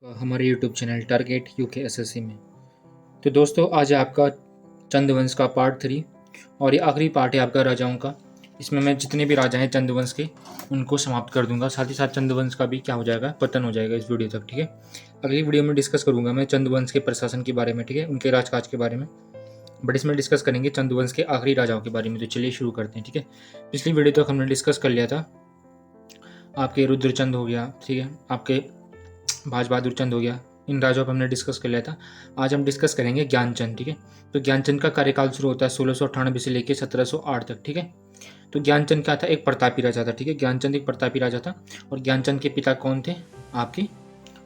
हमारे YouTube channel target UK SSC में। तो दोस्तों आज है आपका चंद्रवंश का पार्ट 3 और ये आखिरी पार्ट है आपका राजाओं का। इसमें मैं जितने भी राजा हैं चंद्रवंश के उनको समाप्त कर दूंगा, साथ ही साथ चंद्रवंश का भी क्या हो जाएगा, पतन हो जाएगा इस वीडियो तक। ठीक है, अगली वीडियो में डिस्कस करूंगा मैं चंद्रवंश के प्रशासन के बारे में, ठीक है, उनके राजकाज के बारे में, बट इसमें डिस्कस करेंगे चंद्रवंश के आखिरी राजाओं के बारे में। तो चलिए शुरू करते हैं। ठीक है, पिछली वीडियो तक हमने डिस्कस कर लिया था आपके रुद्रचंद हो गया, ठीक है, आपके भाज बहादुर चंद हो गया, इन राजाओं पर हमने डिस्कस कर लिया था। आज हम डिस्कस करेंगे ज्ञानचंद। ठीक है, तो ज्ञानचंद का कार्यकाल शुरू होता है 1698 से लेकर 1708 तक। ठीक है, तो ज्ञानचंद क्या था, एक प्रतापी राजा था। ठीक है, ज्ञानचंद एक प्रतापी राजा था और ज्ञानचंद के पिता कौन थे, आपके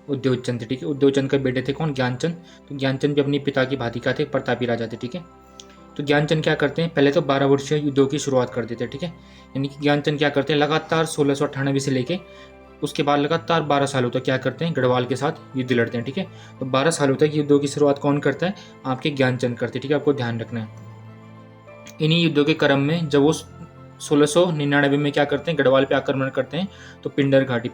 उद्योगचंद थे। ठीक है, उद्योगचंद के बेटे थे कौन, ज्ञानचंद। तो ज्ञानचंद भी अपने पिता की भांति का थे, प्रतापी राजा थे। ठीक है, तो ज्ञानचंद क्या करते हैं, पहले तो 12 वर्षीय युद्धों की शुरुआत कर देते हैं। ठीक है, यानी कि ज्ञानचंद क्या करते हैं, लगातार 1698 से लेके उसके बाद लगातार 12 सालों तक क्या करते हैं, गढ़वाल के साथ युद्ध लड़ते हैं। ठीक है, तो 12 सालों तक युद्धों की शुरुआत कौन करता है, आपके ज्ञानचंद करते हैं। ठीक है, आपको ध्यान रखना है। इन्हीं युद्धों के क्रम में जब वो 1699 में क्या करते हैं, गढ़वाल पे आक्रमण करते हैं, तो पिंडर घाटी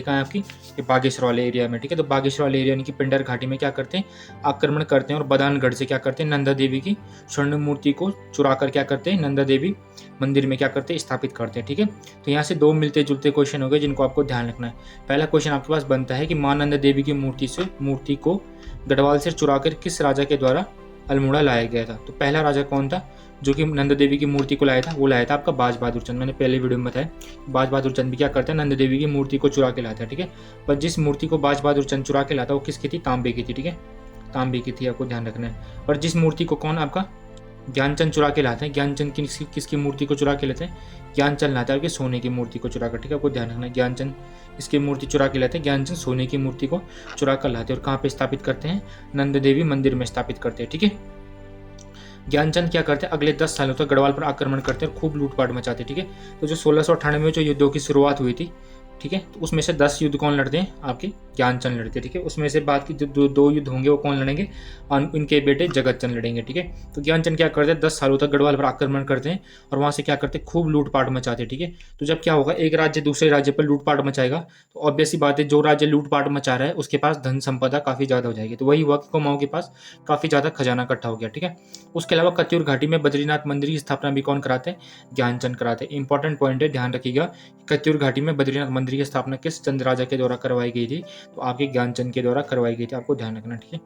कहाँ है आपकी, ये बागेश्वर वाले एरिया में। ठीक है, तो बागेश्वर वाले एरिया यानी कि पिंडर घाटी में क्या करते हैं, आक्रमण करते हैं और बदानगढ़ से क्या करते हैं, नंदा देवी की स्वर्ण मूर्ति को चुरा कर क्या करते हैं, नंदा देवी मंदिर में क्या करते हैं, स्थापित करते हैं। ठीक है, तो यहाँ से दो मिलते जुलते क्वेश्चन हो गए जिनको आपको ध्यान रखना है। पहला क्वेश्चन आपके पास बनता है कि मां नंदा देवी की मूर्ति को गढ़वाल से चुरा कर किस राजा के द्वारा अल्मोड़ा लाया गया था। तो पहला राजा कौन था जो कि नंदा देवी की मूर्ति को लाया था, वो लाया था आपका बाज बहादुर चंद। मैंने पहले वीडियो में बताया बाज बहादुर चंद भी क्या करते हैं, नंदा देवी की मूर्ति को चुरा के लाता है। ठीक है, पर जिस मूर्ति को बाज बहादुर चंद चुरा के लाता वो किसकी थी, तांबे की थी। ठीक है, तांबे की थी, आपको ध्यान रखना है। पर जिस मूर्ति को कौन आपका ज्ञानचंद चुरा के लाते हैं, ज्ञानचंद किसकी मूर्ति को चुरा के लाते हैं, ज्ञानचंद लाता है सोने की मूर्ति को चुरा कर। ठीक है, आपको ध्यान रखना है, ज्ञानचंद इसकी मूर्ति चुरा के लाते हैं, ज्ञानचंद सोने की मूर्ति को चुरा कर लाते हैं और कहाँ पे स्थापित करते हैं, नंदा देवी मंदिर में स्थापित करते हैं। ठीक है, ज्ञानचंद क्या करते हैं, अगले 10 सालों तक गढ़वाल पर आक्रमण करते हैं और खूब लूटपाट मचाते हैं। ठीक है, तो जो 1698 में जो युद्धों की शुरुआत हुई थी, ठीक है, तो उसमें से 10 युद्ध कौन लड़ते हैं, आपके ज्ञानचंद लड़ते हैं। ठीक है, उसमें से बात की दो युद्ध होंगे वो कौन लड़ेंगे, इनके बेटे जगतचंद लड़ेंगे। ठीक है, तो ज्ञानचंद क्या करते हैं, 10 सालों तक गढ़वाल पर आक्रमण करते हैं और वहाँ से क्या करते हैं, खूब लूटपाट मचाते हैं। ठीक है, तो जब क्या होगा, एक राज्य दूसरे राज्य पर लूटपाट मचाएगा तो ऑब्वियस सी बात है, जो राज्य लूटपाट मचा रहा है उसके पास धन संपदा काफ़ी ज़्यादा हो जाएगी। तो वही हुआ कि कुमाऊं के पास काफ़ी ज़्यादा खजाना इकट्ठा हो गया। ठीक है, उसके अलावा कत्यूर घाटी में बद्रीनाथ मंदिर की स्थापना भी कौन कराते हैं, ज्ञानचंद कराते हैं। इंपॉर्टेंट पॉइंट है, ध्यान रखिएगा, कत्यूर घाटी में बद्रीनाथ मंदिर की स्थापना किस चंद राजा के द्वारा करवाई गई थी, तो आपके ज्ञानचंद के द्वारा करवाई गई थी, आपको ध्यान रखना। ठीक है,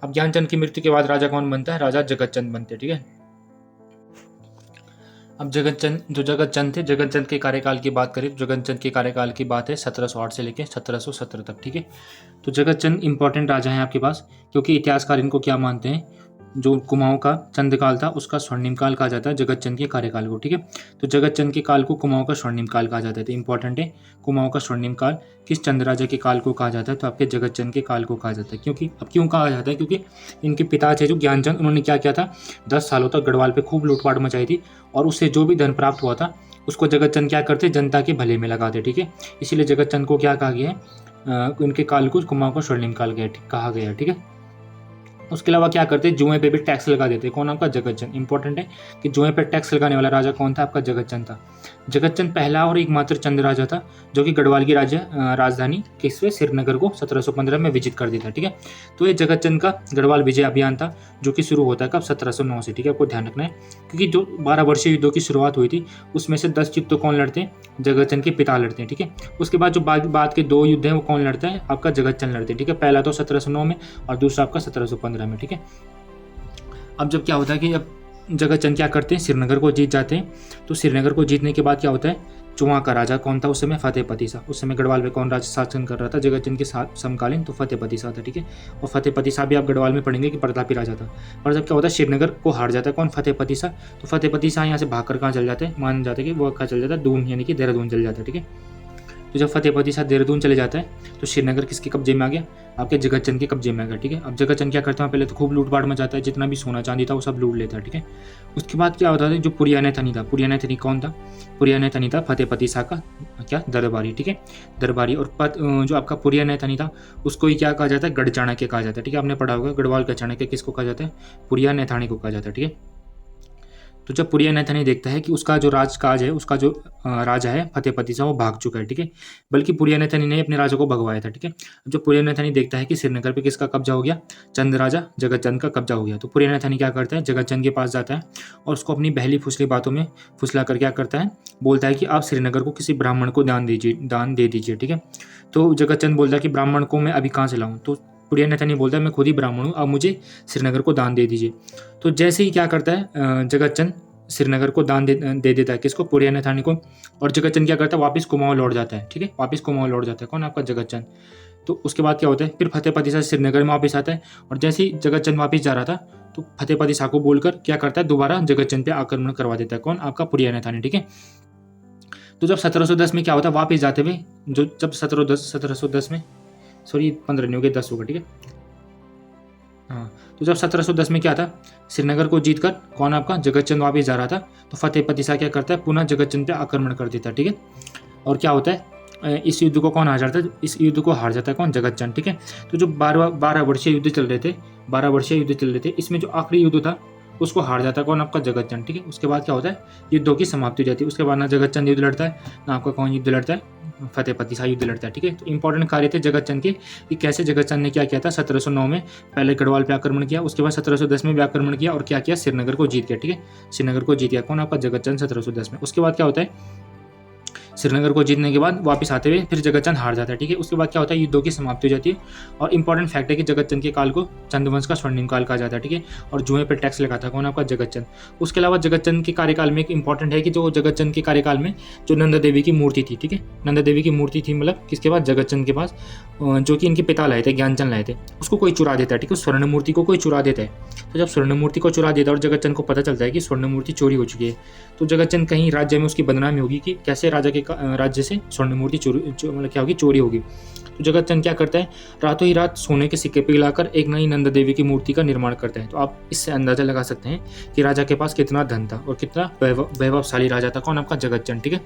अब ज्ञानचंद की मृत्यु के बाद राजा कौन बनता है, राजा जगतचंद बनते हैं। ठीक है, अब जगतचंद थे, जगतचंद के कार्यकाल की बात करें तो जगतचंद के कार्यकाल की बात है 1708 से लेकर 1717 तक। ठीक है, तो जगतचंद इंपॉर्टेंट राजा हैं आपके पास, क्योंकि इतिहासकार इनको क्या मानते हैं, जो कुमाऊं का चंद्रकाल था उसका स्वर्णिम काल कहा जाता है जगतचंद के कार्यकाल को। ठीक है, तो जगतचंद के काल को कुमाऊं का स्वर्णिम काल कहा जाता है। तो इंपॉर्टेंट है, कुमाऊं का स्वर्णिम काल किस चंद्र राजा के काल को कहा जाता है, तो आपके जगतचंद के काल को कहा जाता है। क्योंकि अब क्यों कहा जाता है, क्योंकि इनके पिता थे जो ज्ञानचंद, उन्होंने क्या किया था, 10 सालों तक गढ़वाल पे खूब लूटपाट मचाई थी और उससे जो भी धन प्राप्त हुआ था उसको जगतचंद क्या करते, जनता के भले में लगाते। ठीक है, इसीलिए जगतचंद को क्या कहा गया है, उनके काल को कुमाऊं का स्वर्णिम काल कहा गया है। ठीक है, उसके अलावा क्या करते हैं, जुए पे भी टैक्स लगा देते हैं, कौन, आपका जगतचंद। इंपॉर्टेंट है कि जुए पे टैक्स लगाने वाला राजा कौन था, आपका जगतचंद था। जगतचंद पहला और एकमात्र चंद राजा था जो कि गढ़वाल की राजधानी किसवे, श्रीनगर को 1715 में विजित कर दिया था। ठीक है, तो ये जगतचंद का गढ़वाल विजय अभियान था जो कि शुरू होता है कब, 1709 से। ठीक है, आपको ध्यान रखना है, क्योंकि जो 12 वर्षीय युद्धों की शुरुआत हुई थी उसमें से 10 युद्ध तो कौन लड़ते हैं, जगतचंद के पिता लड़ते हैं। ठीक है, उसके बाद जो बाद के 2 युद्ध हैं वो कौन लड़ता है, आपका जगतचंद लड़ते हैं। ठीक है, पहला तो 1709 में और दूसरा आपका 1715 में। ठीक है, अब जब क्या होता है कि अब जगतचंद क्या करते हैं, श्रीनगर को जीत जाते हैं। तो श्रीनगर को जीतने के बाद क्या होता है, चुआ का राजा कौन था उस समय, फतेहपति शाह। उस समय गढ़वाल में कौन राजा शासन कर रहा था, जगतचंद के साथ समकालीन, तो फतेहपति शाह था। ठीक है, और फतेहपति शाह भी आप गढ़वाल में पढ़ेंगे कि प्रतापी राजा था। और जब क्या होता है, श्रीनगर को हार जाता है कौन, फतेहपति शाह। तो फतेहपति शाह यहाँ से भागकर कहाँ चल जाते हैं, मान जाते हैं कि वो कहाँ चल जाता है, दून यानी कि देहरादून चल जाता है। ठीक है, तो जब फतेहपति शाह देहरादून चले जाता है तो श्रीनगर किसके कब्जे में आ गया, आपके जगतचंद के कब्जे में आ गया। ठीक है, अब जगतचंद क्या करता है, पहले तो खूब लूटपाट मचाता है, जितना भी सोना चांदी था वो सब लूट लेता है। ठीक है, उसके बाद क्या होता है, जो पुरियाने थनी था, पुरियाने थनी कौन था, पुरियाने थनी था फतेहपति शाह का क्या, दरबारी। ठीक है, दरबारी। और जो आपका पुरियाने थनी था उसको ही क्या कहा जाता है, गढ़ चाणक्य कहा जाता है। ठीक है, आपने पढ़ा होगा गढ़वाल का चाणक्य किसको कहा जाता है, पुरियाने थानी को कहा जाता है। ठीक है, तो जब पुरियानैथनी देखता है कि उसका जो राजकाज है, उसका जो राजा है फतेहपति शाह, वो भाग चुका है, ठीक है, बल्कि पुरियानैथनी ने अपने राजा को भगवाया था, ठीक है। जब पुरियानैथनी देखता है कि श्रीनगर पे किसका कब्जा हो गया, चंद राजा जगतचंद का कब्जा हो गया, तो पुरियानैथनी क्या करता है, जगतचंद के पास जाता है और उसको अपनी बहली फुसली बातों में फुसला कर क्या करता है, बोलता है कि आप श्रीनगर को किसी ब्राह्मण को दान दे दीजिए, ठीक है। तो जगतचंद बोलता है कि ब्राह्मण को मैं अभी कहाँ से लाऊं, तो पुरियानैथनी बोलता है मैं खुद ही ब्राह्मण हूँ, आप मुझे श्रीनगर को दान दे दीजिए। तो जैसे ही क्या करता है जगतचंद श्रीनगर को दान दे देता है, किसको, पुरियानैथनी को, और जगतचंद क्या करता है, वापस कुमाऊं लौट जाता है, ठीक है, वापस कुमाऊं लौट जाता है, कौन, आपका जगतचंद। तो उसके बाद क्या होता है, फिर फतेहपति शाह श्रीनगर में वापस आता है, और जैसे ही जगतचंद वापस जा रहा था तो फतेहपति शाह को बोलकर क्या करता है, दोबारा जगतचंद पे आक्रमण करवा देता है, कौन, आपका पुरियानैथनी, ठीक है। तो जब 1710 में क्या होता है, वापस जाते हुए जब 1710 में, सॉरी 15 नहीं हो गए, 10 होगा, ठीक है, हाँ। तो जब 1710 में क्या था, श्रीनगर को जीतकर कौन, आपका जगतचंद वापस जा रहा था, तो फतेहपति शाह क्या करता है, पुनः जगतचंद पे आक्रमण कर देता है, ठीक है। और क्या होता है, इस युद्ध को कौन हार जाता है, इस युद्ध को हार जाता है कौन, जगतचंद, ठीक है। तो जो 12 वर्षीय युद्ध चल रहे थे, 12 वर्षीय युद्ध चल रहे थे, इसमें जो आखिरी युद्ध था उसको हार जाता है कौन, आपका जगतचंद, ठीक है। उसके बाद क्या होता है, युद्धों की समाप्ति हो जाती है। उसके बाद ना जगतचंद युद्ध लड़ता है, ना आपका कौन युद्ध लड़ता है, फतेहपति शाह युद्ध लड़ता है, ठीक है। तो इंपॉर्टेंट कार्य थे जगतचंद के कि कैसे जगतचंद ने क्या किया था, 1709 में पहले गढ़वाल पे आक्रमण किया, उसके बाद 1710 में भी आक्रमण किया, और क्या किया, श्रीनगर को जीत गया, ठीक है, श्रीनगर को जीत गया कौन, आपका जगतचंद 1710 में। उसके बाद क्या होता है, श्रीनगर को जीतने के बाद वापस आते हुए फिर जगतचंद हार जाता है, ठीक है। उसके बाद क्या होता है, युद्धों की समाप्ति हो जाती है। और इंपॉर्टेंट फैक्ट है कि जगतचंद के काल को चंद्रवंश का स्वर्णिम काल कहा जाता है, ठीक है। और जुए पर टैक्स लगाता है कौन, आपका जगतचंद। उसके अलावा जगतचंद के कार्यकाल में एक इंपॉर्टेंट है कि जो जगतचंद के कार्यकाल में जो नंदा देवी की मूर्ति थी, ठीक है, नंदा देवी की मूर्ति थी, मतलब किसके पास, जगतचंद के पास, जो कि इनके पिता लाए थे, ज्ञानचंद लाए थे, उसको कोई चुरा देता है, ठीक है, स्वर्ण मूर्ति को कोई चुरा देता है। तो जब स्वर्ण मूर्ति को चुरा देता है और जगतचंद को पता चलता है कि स्वर्ण मूर्ति चोरी हो चुकी है, तो जगतचंद कहीं राज्य में उसकी बदनामी होगी कि कैसे राजा के राज्य से स्वर्ण मूर्ति मतलब क्या होगी, चोरी होगी। तो जगतचंद क्या करता है, रातों ही रात सोने के सिक्के पिघलाकर एक नई नंदा देवी की मूर्ति का निर्माण करता है। तो आप इससे अंदाजा लगा सकते हैं कि राजा के पास कितना धन था और कितना वैभवशाली राजा था कौन, आपका जगतचंद, ठीक है।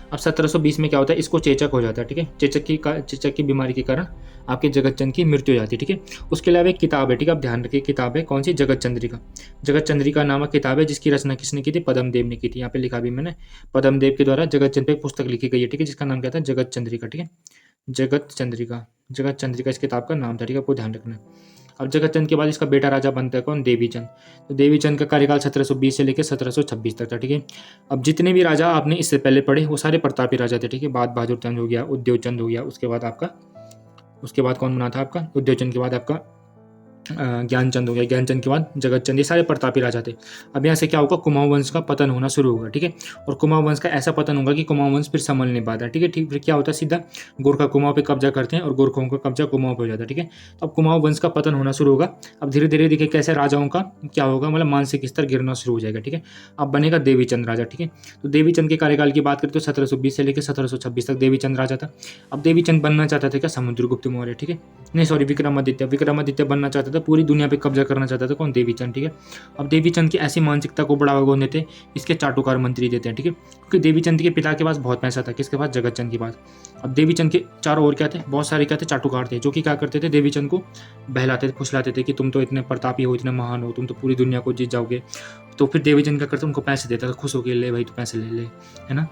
अब 1720 में क्या होता है, इसको चेचक हो जाता है, ठीक है, चेचक की बीमारी के कारण आपके जगतचंद की मृत्यु हो जाती है, ठीक है। उसके अलावा एक किताब है, ठीक है, आप ध्यान रखिए, किताब है कौन सी, जगतचंद्रिका। जगतचंद्रिका नामक किताब है जिसकी रचना किसने की थी, पद्मदेव ने की थी। यहाँ पे लिखा भी मैंने, पद्मदेव के द्वारा जगतचंद पे एक पुस्तक लिखी गई है, ठीक है, जिसका नाम क्या था, जगतचंद्रिका, ठीक है, जगतचंद्रिका इस किताब का नाम था, ठीक है, आपको ध्यान रखना है। अब जगतचंद के बाद इसका बेटा राजा बनता है कौन, देवीचंद। तो देवीचंद का कार्यकाल 1720 से लेकर 1726 तक था, ठीक है। अब जितने भी राजा आपने इससे पहले पढ़े वो सारे प्रतापी राजा थे, ठीक है। बाद बहादुर चंद हो गया, उद्योग चंद हो गया, उसके बाद कौन बना था आपका, उद्योग चंद के बाद आपका ज्ञानचंद हो गया, ज्ञानचंद के बाद जगतचंद, ये सारे प्रतापी राजा थे। अब यहाँ से क्या होगा, कुमाऊं वंश का पतन होना शुरू होगा, ठीक है। और कुमाऊं वंश का ऐसा पतन होगा कि कुमाऊं वंश फिर संभल नहीं पाता, ठीक है। ठीक, फिर क्या होता है, सीधा गोरखा कुमाऊं पे कब्जा करते हैं और गोरखों का कब्जा कुमाऊं पे हो जाता है, ठीक है। तो अब कुमाऊं वंश का पतन होना शुरू होगा। अब धीरे धीरे देखिए कैसे राजाओं का क्या होगा, मतलब मानसिक स्तर गिरना शुरू हो जाएगा, ठीक है। अब बनेगा देवीचंद राजा, ठीक है। तो देवीचंद के कार्यकाल की बात करें तो 1720 से लेकर 1726 तक देवीचंद राजा था। अब देवीचंद बनना चाहता था क्या, समुद्रगुप्त मौर्य, ठीक है, नहीं सॉरी विक्रमादित्य बनना चाहता था, पूरी दुनिया पे कब्जा करना चाहता था कौन, देवीचंद, ठीक है। अब देवीचंद की ऐसी मानसिकता को बढ़ावा कौन देते, इसके चाटुकार मंत्री देते हैं, ठीक है, क्योंकि देवीचंद के पिता के पास बहुत पैसा था, किसके पास, जगतचंद के पास। अब देवीचंद के चारों ओर क्या थे, बहुत सारे क्या थे, चाटुकार थे, जो कि क्या करते थे, देवीचंद को बहलाते थे, फुसलाते थे कि तुम तो इतने प्रतापी हो, इतने महान हो, तुम तो पूरी दुनिया को जीत जाओगे। तो फिर देवीचंद क्या करते, उनको पैसे देता था, खुश होकर, ले भाई तू पैसे ले, है ना,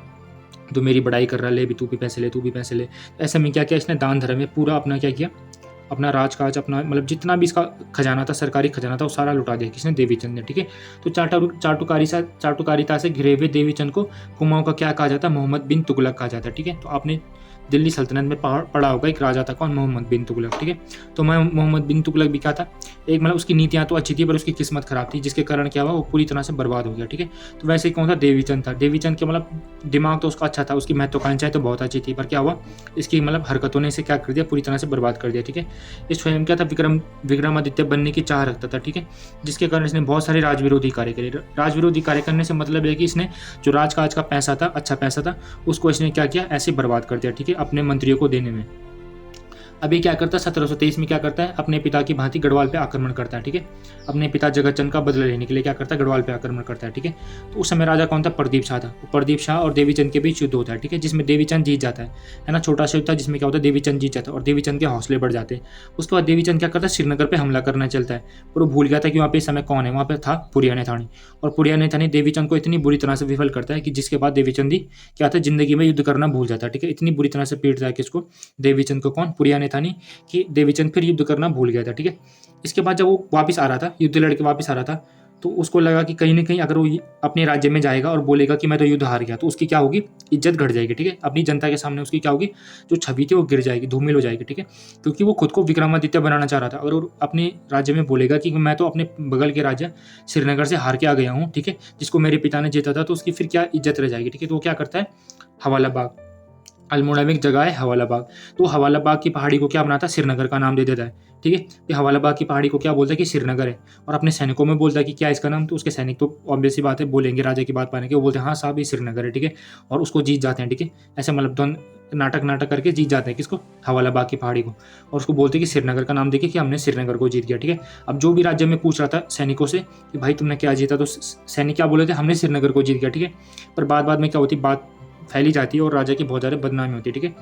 तो मेरी बड़ाई कर रहा, ले भी तू भी पैसे ले, तू भी पैसे ले। ऐसे में क्या किया इसने, दान धर्म में पूरा अपना क्या किया, अपना राजकाज, अपना मतलब जितना भी इसका खजाना था, सरकारी खजाना था, वो सारा लुटा दिया किसने, देवीचंद ने, ठीक है। तो चाटुकारिता से घिरे हुए देवीचंद को कुमाऊं का क्या कहा जाता है, मोहम्मद बिन तुगलक कहा जाता है, ठीक है। तो आपने दिल्ली सल्तनत में पढ़ा होगा, एक राजा था कौन, मोहम्मद बिन तुगलक, ठीक है। तो मोहम्मद बिन तुगलक भी क्या था, एक मतलब उसकी नीतियाँ तो अच्छी थी पर उसकी किस्मत खराब थी, जिसके कारण क्या हुआ, वो पूरी तरह से बर्बाद हो गया, ठीक है। तो वैसे ही कौन था, देवीचंद था। देवीचंद के मतलब दिमाग तो उसका अच्छा था, उसकी महत्वाकांक्षाएं तो बहुत अच्छी थी, पर क्या हुआ, इसकी मतलब हरकतों ने इसे क्या कर दिया, पूरी तरह से बर्बाद कर दिया, ठीक है। इस स्वयं क्या था, विक्रमादित्य बनने की चाह रखता था, ठीक है, जिसके कारण इसने बहुत सारे राजविरोधी कार्य करे। राजविरोधी कार्य करने से मतलब है कि इसने जो राजकाज का पैसा था, अच्छा पैसा था, उसको इसने क्या किया, ऐसे बर्बाद कर दिया, ठीक है, अपने मंत्रियों को देने में। अब ये क्या करता है 1723 में क्या करता है, अपने पिता की भांति गढ़वाल पे आक्रमण करता है। ठीक है, अपने पिता जगतचंद का बदला लेने के लिए क्या करता है, गढ़वाल पे आक्रमण करता है। ठीक है, तो उस समय राजा कौन था, प्रदीप शाह था। प्रदीप शाह और देवीचंद के बीच युद्ध होता है। ठीक है, जिसमें देवीचंद जीत जाता है ना, छोटा सा युद्ध था जिसमें क्या होता है, देवीचंद जीत जाता है और देवीचंद के हौसले बढ़ जाते हैं। उसके बाद देवीचंद क्या करता है, श्रीनगर पे हमला करना चलता है, पर वो भूल गया था कि वहाँ पे इस समय कौन है, वहाँ पे था पुरियाने थानी। और पुरियाने थानी देवीचंद को इतनी बुरी तरह से विफल करता है कि जिसके बाद देवीचंद ही क्या था, जिंदगी में युद्ध करना भूल जाता है। ठीक है, इतनी बुरी तरह से पीटता है किसको, देवीचंद को। कौन, पुरियाने थानी, कि देवीचंद फिर युद्ध करना भूल गया था। ठीक है, इसके बाद जब वो वापस आ रहा था, युद्ध लड़के वापस आ रहा था, तो उसको लगा कि कहीं ना कहीं अगर वो अपने राज्य में जाएगा और बोलेगा कि मैं तो युद्ध हार गया, तो उसकी क्या होगी, इज्जत घट जाएगी। ठीक है, अपनी जनता के सामने उसकी क्या होगी, जो छवि थी वो गिर जाएगी, धूमिल हो जाएगी। ठीक है, क्योंकि वो खुद को विक्रमादित्य बनाना चाह रहा था। अगर वो अपने राज्य में बोलेगा कि मैं तो अपने बगल के राज्य श्रीनगर से हार के आ गया हूँ, ठीक है, जिसको मेरे पिता ने जीता था, तो उसकी फिर क्या इज्जत रह जाएगी। ठीक है, तो वो क्या करता है, हवाला बाग, अल्मोड़ा में एक जगह है हवाला बाग, तो हवाला बाग की पहाड़ी को क्या बनाता है, श्रीनगर का नाम दे देता है। ठीक है, ये हवाला बाग की पहाड़ी को क्या बोलता है कि श्रीनगर है, और अपने सैनिकों में बोलता है कि क्या इसका नाम, तो उसके सैनिक तो ऑब्वियस सी बात है बोलेंगे राजा की बात पाने के, वो बोलते हैं हाँ साहब ये श्रीनगर है। ठीक है, और उसको जीत जाते हैं। ठीक है, ऐसे मतलब दोनों नाटक करके जीत जाते हैं किसको, हवाला बाग की पहाड़ी को, और उसको बोलते हैं कि श्रीनगर का नाम देके कि हमने श्रीनगर को जीत गया। ठीक है, अब जो भी राज्य में पूछ रहा था सैनिकों से कि भाई तुमने क्या जीता, तो सैनिक क्या बोले थे, हमने श्रीनगर को जीत गया। ठीक है, पर बाद में क्या होती, बात फैली जाती है और राजा की बहुत ज़्यादा बदनामी होती है। ठीक है,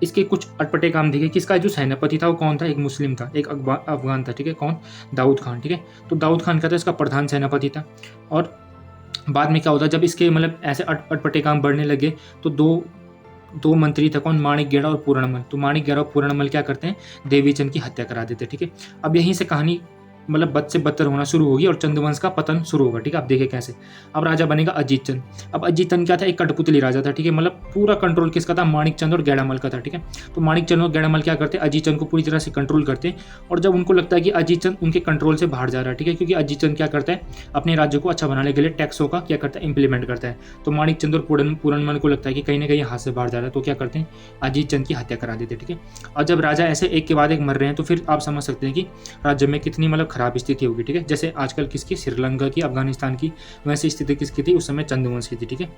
इसके कुछ अटपटे काम देखे कि इसका जो सेनापति था वो कौन था, एक मुस्लिम था, एक अफगान था। ठीक है, कौन, दाऊद खान। ठीक है, तो दाऊद खान का था इसका प्रधान सेनापति था। और बाद में क्या होता, जब इसके मतलब ऐसे अटपटे काम बढ़ने लगे, तो दो मंत्री थे, कौन, माणिक गेड़ा और पूर्णमल। तो माणिक गेड़ा और पूर्णमल क्या करते हैं, देवीचंद की हत्या करा देते। ठीक है, अब यहीं से कहानी मतलब बद से बदतर होना शुरू होगी और चंद्रवंश का पतन शुरू होगा। ठीक है, आप देखें कैसे। अब राजा बनेगा अजीत चंद। अब अजीत चंद क्या था, एक कठपुतली राजा था। ठीक है, मतलब पूरा कंट्रोल किसका था, माणिक चंद और गेड़ामल का था। ठीक है, तो माणिक चंद और गेड़ामल क्या करते, अजीत चंद को पूरी तरह से कंट्रोल करते, और जब उनको लगता है कि अजीत चंद उनके कंट्रोल से बाहर जा रहा है, ठीक है, क्योंकि अजीत चंद क्या करता है, अपने राज्य को अच्छा बनाने के लिए टैक्सों का क्या करता है, इंप्लीमेंट करता है। तो माणिक चंद और पूरनमल को लगता है कि कहीं ना कहीं हाथ से बाहर जा रहा है, तो क्या करते हैं, अजीत चंद की हत्या करा देते। ठीक है, और जब राजा ऐसे एक के बाद एक मर रहे हैं, तो फिर आप समझ सकते हैं कि राज्य में कितनी मतलब खराब स्थिति होगी। ठीक है, जैसे आजकल किसकी, श्रीलंका की, अफगानिस्तान की, वैसी स्थिति किसकी थी उस समय, चंद्रवंश की थी। ठीक है,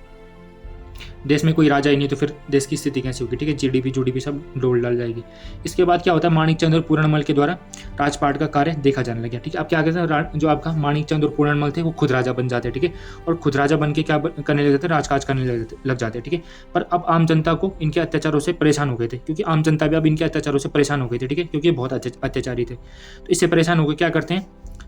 देश में कोई राजा ही नहीं तो फिर देश की स्थिति कैसी होगी। ठीक है, जीडीपी सब डोल डाल जाएगी। इसके बाद क्या होता है, माणिक चंद और पूर्णमल के द्वारा राजपाट का कार्य देखा जाने लगा। ठीक है, अब क्या कहते हैं, जो आपका माणिक चंद और पूर्णमल थे वो खुद राजा बन जाते हैं। ठीक है, और खुद राजा बन के क्या करने लग जाते हैं, राजकाज करने लग जाते हैं। ठीक है, पर अब आम जनता को इनके अत्याचारों से परेशान हो गए थे, क्योंकि आम जनता भी अब इनके अत्याचारों से परेशान हो गई थी। ठीक है, क्योंकि बहुत अत्याचारी थे, तो इससे परेशान होकर क्या करते हैं,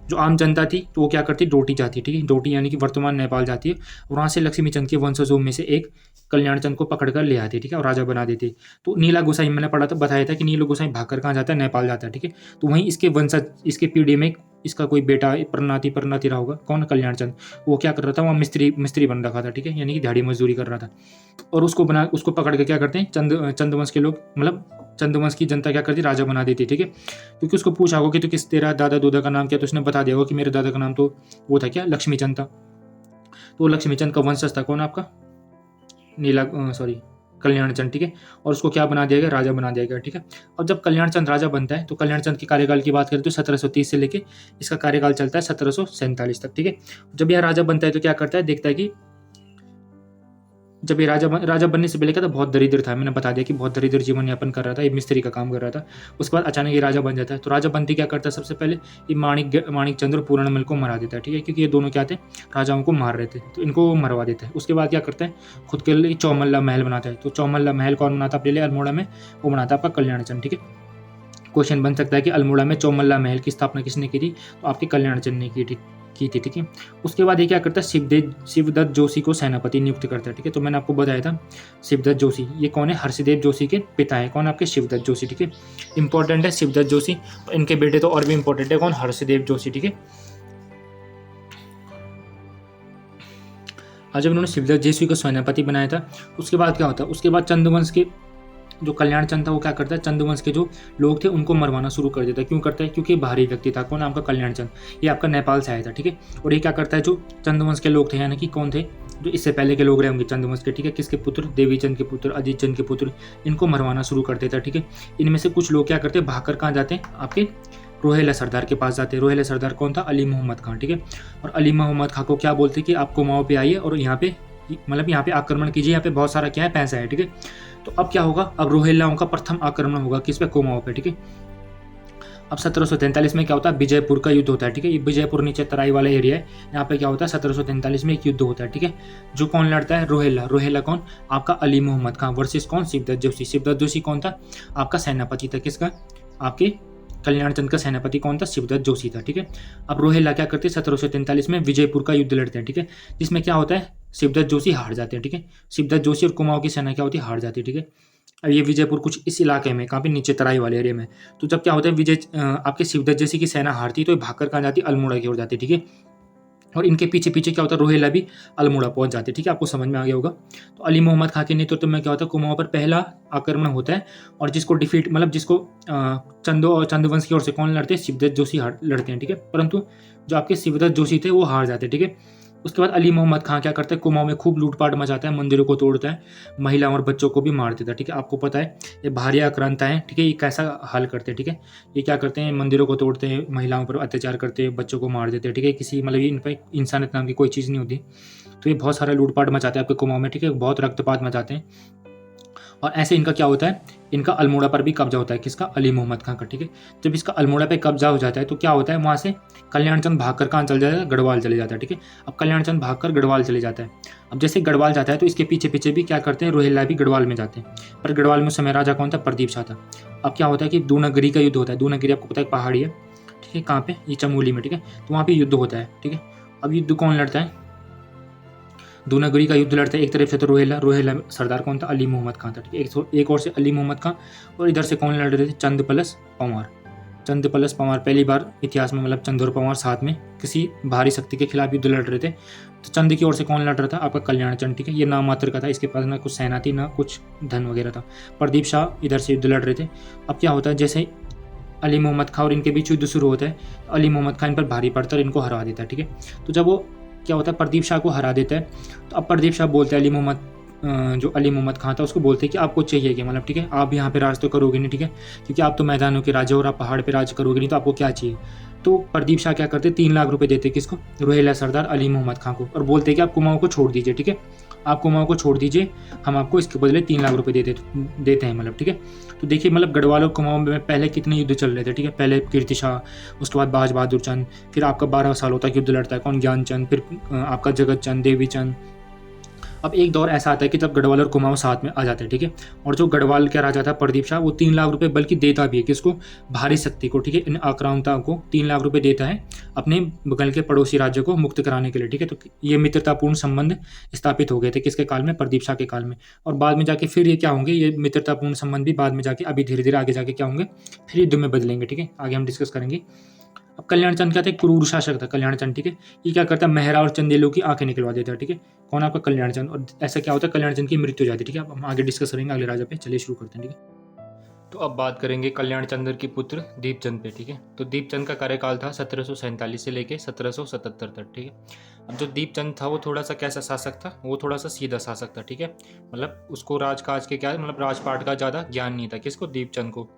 जो आम जनता थी तो वो क्या करती, डोटी जाती है। ठीक है, डोटी यानी कि वर्तमान नेपाल जाती है, और वहाँ से लक्ष्मी चंद के वंशजों में से एक कल्याण चंद को पकड़ कर ले आती है। ठीक है, और राजा बना देती। तो नीला गोसाई मैंने पढ़ा था, बताया था कि नीला गोसाई भागकर कहाँ जाता है, नेपाल जाता है। ठीक है, तो वहीं इसके वंशज, इसके पीढ़ी में इसका कोई बेटा परनाती रहा होगा, कौन, कल्याण चंद, वो क्या कर रहा था, वहाँ मिस्त्री बन रखा था। ठीक है, यानी कि दिहाड़ी मजदूरी कर रहा था, और उसको पकड़ के क्या करते हैं, चंद्रवंश के लोग, मतलब चंद्रवंश की जनता क्या करती, राजा बना देती। ठीक है, क्योंकि उसको पूछा होगा कि तो किस तेरा दादा दूदा का नाम क्या, तो उसने बता दिया होगा कि मेरे दादा का नाम तो वो था क्या, लक्ष्मी चंद था। तो लक्ष्मी चंद का वंशज था कौन, आपका कल्याण चंद। ठीक है, और उसको क्या बना दिया गया, राजा बना दिया गया। ठीक है, और जब कल्याण चंद राजा बनता है, तो कल्याण चंद के कार्यकाल की बात करें तो 1730 से लेके इसका कार्यकाल चलता है 1747 तक। ठीक है, जब यह राजा बनता है तो क्या करता है, देखता है कि जब ये राजा बनने से पहले क्या था, बहुत दरिद्र था, मैंने बता दिया कि बहुत दरिद्र जीवन यापन कर रहा था, ये मिस्त्री का काम कर रहा था। उसके बाद अचानक ये राजा बन जाता है, तो राजा बनते क्या करता है, सबसे पहले ये माणिक चंद्र और पूर्णमल को मरा देता है। ठीक है, क्योंकि ये दोनों क्या थे, राजाओं को मार रहे थे, तो इनको मरवा देता है। उसके बाद क्या करता है, खुद के लिए चौमल्ला महल बनाता है। तो चौमल्ला महल कौन बनाता है अपने लिए, अल्मोड़ा में, वो बनाता है आपका कल्याण चंद। ठीक है, क्वेश्चन बन सकता है कि अल्मोड़ा में चौमल्ला महल की स्थापना किसने की थी, तो आपके कल्याण चंद ने की थी। ठीक है, उसके बाद ये क्या करता है, शिवदत्त जोशी को सेनापति नियुक्त करता है। ठीक है, तो मैंने आपको बताया था शिवदत्त जोशी, ये कौन है, हर्षदेव जोशी के पिता है, कौन, आपके शिवदत्त जोशी। ठीक है, इंपॉर्टेंट है शिवदत्त जोशी, इनके बेटे तो और भी इंपॉर्टेंट है, कौन, हर्षदेव जोशी। ठीक है, आज जब इन्होंने शिवदत्त जोशी को सेनापति बनाया था, उसके बाद क्या होता है, उसके बाद चंद्रवंश के जो कल्याण चंद था वो क्या करता है, चंद्रवंश के जो लोग थे उनको मरवाना शुरू कर देता है। क्यों करता है, क्योंकि बाहरी व्यक्ति था, कौन, आपका कल्याण चंद, ये आपका नेपाल से आया था। ठीक है, और ये क्या करता है, जो चंद्रवंश के लोग थे, यानी कि कौन थे, जो इससे पहले के लोग रहे होंगे चंद्रवंश के। ठीक है, किसके पुत्र, देवीचंद के पुत्र, अजीत चंद के पुत्र, इनको मरवाना शुरू कर देता है। ठीक है, इनमें से कुछ लोग क्या करते हैं, भागकर कहाँ जाते हैं, आपके रोहेला सरदार के पास जाते हैं। रोहेला सरदार कौन था, अली मोहम्मद खान। ठीक है, और अली मोहम्मद खान को क्या बोलते कि आप कुमाऊं पे आइए और यहाँ पे मतलब यहाँ पे आक्रमण कीजिए, यहाँ पे बहुत सारा क्या है, पैसा है। ठीक है, तो अब क्या होगा, अब रोहिल्लाओं का प्रथम आक्रमण होगा किस पे, कुमाऊं पे, ठीक है। अब 1743 में क्या होता है, विजयपुर का युद्ध होता है, ठीक है। ये विजयपुर नीचे तराई वाला एरिया है, यहाँ पे क्या होता है 1743 में एक युद्ध होता है, ठीक है। जो कौन लड़ता है, रोहिल्ला। रोहिल्ला कौन, आपका अली मोहम्मद खान वर्सेस कौन, शिवदत्त जोशी। शिवदत्त जोशी कौन था, आपका सेनापति था, किसका, आपके कल्याण चंद का सेनापति कौन था, शिवदत्त जोशी था, ठीक है। अब रोहिल्ला क्या करते हैं, 1743 में विजयपुर का युद्ध लड़ते हैं, ठीक है। जिसमें क्या होता है, शिवदत्त जोशी हार जाते हैं, ठीक है। शिवदत्त जोशी और कुमाऊं की सेना क्या होती है, हार जाती है, ठीक है। अब ये विजयपुर कुछ इस इलाके में, कहाँ पे, नीचे तराई वाले एरिया में। तो जब क्या होता है, आपके शिवदत्त जैसी की सेना हारती तो ये भागकर कहाँ जाती, अल्मोड़ा की ओर जाती, ठीक है। और इनके पीछे पीछे क्या होता है, रोहिल्ला भी अल्मोड़ा पहुंच जाते, ठीक है। आपको समझ में आ गया होगा। तो अली मोहम्मद खान के नेतृत्व में क्या होता है, कुमाऊं पर पहला आक्रमण होता है, और जिसको डिफीट, मतलब जिसको चंदो और चंदवंश की ओर से कौन लड़ते हैं, शिवदत्त जोशी लड़ते हैं, ठीक है। परंतु जो आपके शिवदत्त जोशी थे वो हार जाते, ठीक है। उसके बाद अली मोहम्मद खान क्या करता है, कुमाऊं में खूब लूटपाट मचाता है, मंदिरों को तोड़ता है, महिलाओं और बच्चों को भी मार देता है, ठीक है। आपको पता है ये भारी आक्रांता है, ठीक है। ये कैसा हाल करते हैं, ठीक है। ये क्या करते हैं, मंदिरों को तोड़ते हैं, महिलाओं पर अत्याचार करते हैं, बच्चों को मार देते हैं, ठीक है। किसी मतलब ये इन पर इंसानियत नाम की कोई चीज़ नहीं होती। तो ये बहुत सारा लूटपाट मचाते हैं आपके कुमाऊं में, ठीक है। बहुत रक्तपात मचाते हैं। और ऐसे इनका क्या होता है, इनका अल्मोड़ा पर भी कब्जा होता है, किसका, अली मोहम्मद खान का, ठीक है। जब इसका अल्मोड़ा पे कब्जा हो जाता है तो क्या होता है, वहाँ से कल्याण चंद भागकर कहाँ चल जाता है, गढ़वाल चले जाता है, ठीक है। अब कल्याण चंद भागकर गढ़वाल चले जाता है। अब जैसे गढ़वाल जाता है तो इसके पीछे पीछे भी क्या करते हैं, रोहिल्ला भी गढ़वाल में जाते हैं। पर गढ़वाल में उस समय राजा कौन था, प्रदीप शाह था। अब क्या होता है कि दूनागिरी का युद्ध होता है। दूनागिरी आपको पता है पहाड़ी है, ठीक है, कहाँ पे, ये चमोली में, ठीक है। तो वहाँ पे युद्ध होता है, ठीक है। अब युद्ध कौन लड़ता है, दूनागिरी का युद्ध लड़ते हैं। एक तरफ से तो रोहिल्ला सरदार कौन था, अली मोहम्मद खान था, ठीक है। एक और से अली मोहम्मद खान, और इधर से कौन लड़ रहे थे, चंद प्लस पंवार। चंद प्लस पंवार, पहली बार इतिहास में मतलब चंद और पंवार साथ में किसी भारी शक्ति के खिलाफ युद्ध लड़ रहे थे। तो चंद की ओर से कौन लड़ रहा था, आपका कल्याण चंद, ठीक है। ये नाम मात्र का था, इसके पास ना कुछ सेना थी ना कुछ धन वगैरह था। प्रदीप शाह इधर से युद्ध लड़ रहे थे। अब क्या होता है, जैसे अली मोहम्मद खान और इनके बीच युद्ध शुरू होता है, अली मोहम्मद खान इन पर भारी पड़ता है और इनको हरा देता है, ठीक है। तो जब वो क्या होता है, प्रदीप शाह को हरा देता है, तो अब प्रदीप शाह बोलते हैं जो अली मोहम्मद खान था उसको बोलते हैं कि आपको चाहिए क्या, मतलब ठीक है, आप यहाँ पे राज तो करोगे नहीं, ठीक है, क्योंकि आप तो मैदानों के राजा और आप पहाड़ पे राज करोगे नहीं, तो आपको क्या चाहिए। तो प्रदीप शाह क्या करते, 3 लाख रुपए देते किसको, रोहिल्ला सरदार अली मोहम्मद खान को, और बोलते कि आप कुमाऊं को छोड़ दीजिए, ठीक है, आप कुमाऊं को छोड़ दीजिए, हम आपको इसके बदले 3 लाख रुपए देते हैं, मतलब ठीक है। तो देखिए मतलब गढ़वाल और कुमाऊं में पहले कितने युद्ध चल रहे थे, ठीक है। पहले कीर्ति शाह, उसके बाद बाज बहादुर चंद, फिर आपका 12 सालों तक युद्ध लड़ता है कौन, ज्ञानचंद, फिर आपका जगत चंद, देवी चंद। अब एक दौर ऐसा आता है कि जब गढ़वाल और कुमाऊं साथ में आ जाते हैं, ठीक है। और जो गढ़वाल का राजा था प्रदीप शाह, वो 3 लाख रुपए बल्कि देता भी है किसको, भारी शक्ति को, ठीक है, इन आक्रांताओं को 3 लाख रुपए देता है अपने बगल के पड़ोसी राज्य को मुक्त कराने के लिए, ठीक है। तो ये मित्रतापूर्ण संबंध स्थापित हो गए थे किसके काल में, प्रदीप शाह के काल में। और बाद में जाके फिर ये क्या होंगे, ये मित्रतापूर्ण संबंध भी बाद में जाके अभी धीरे धीरे आगे जाके क्या होंगे, फिर युद्ध में बदलेंगे, ठीक है। आगे हम डिस्कस करेंगे। अब कल्याण चंद क्या था, क्रूर शासक था कल्याण चंद, ठीक है। ये क्या करता है, मेहरा और चंदेलों की आंखें निकलवा देता है, ठीक है। कौन, आपका कल्याण चंद। और ऐसा क्या होता है, कल्याण चंद की मृत्यु हो जाती है, ठीक है। अब हम आगे डिस्कस करेंगे अगले राजा पे, चलिए शुरू करते हैं, ठीक है। तो अब बात करेंगे कल्याण चंद्र के पुत्र दीपचंद पे, ठीक है। तो दीपचंद का कार्यकाल था 1747 से लेके 1777 तक, ठीक है। अब जो दीपचंद था वो थोड़ा सा कैसा शासक था, वो थोड़ा सा सीधा शासक था, ठीक है। मतलब उसको राजकाज के क्या, मतलब राजपाट का ज़्यादा ज्ञान नहीं था, किसको, दीपचंद को।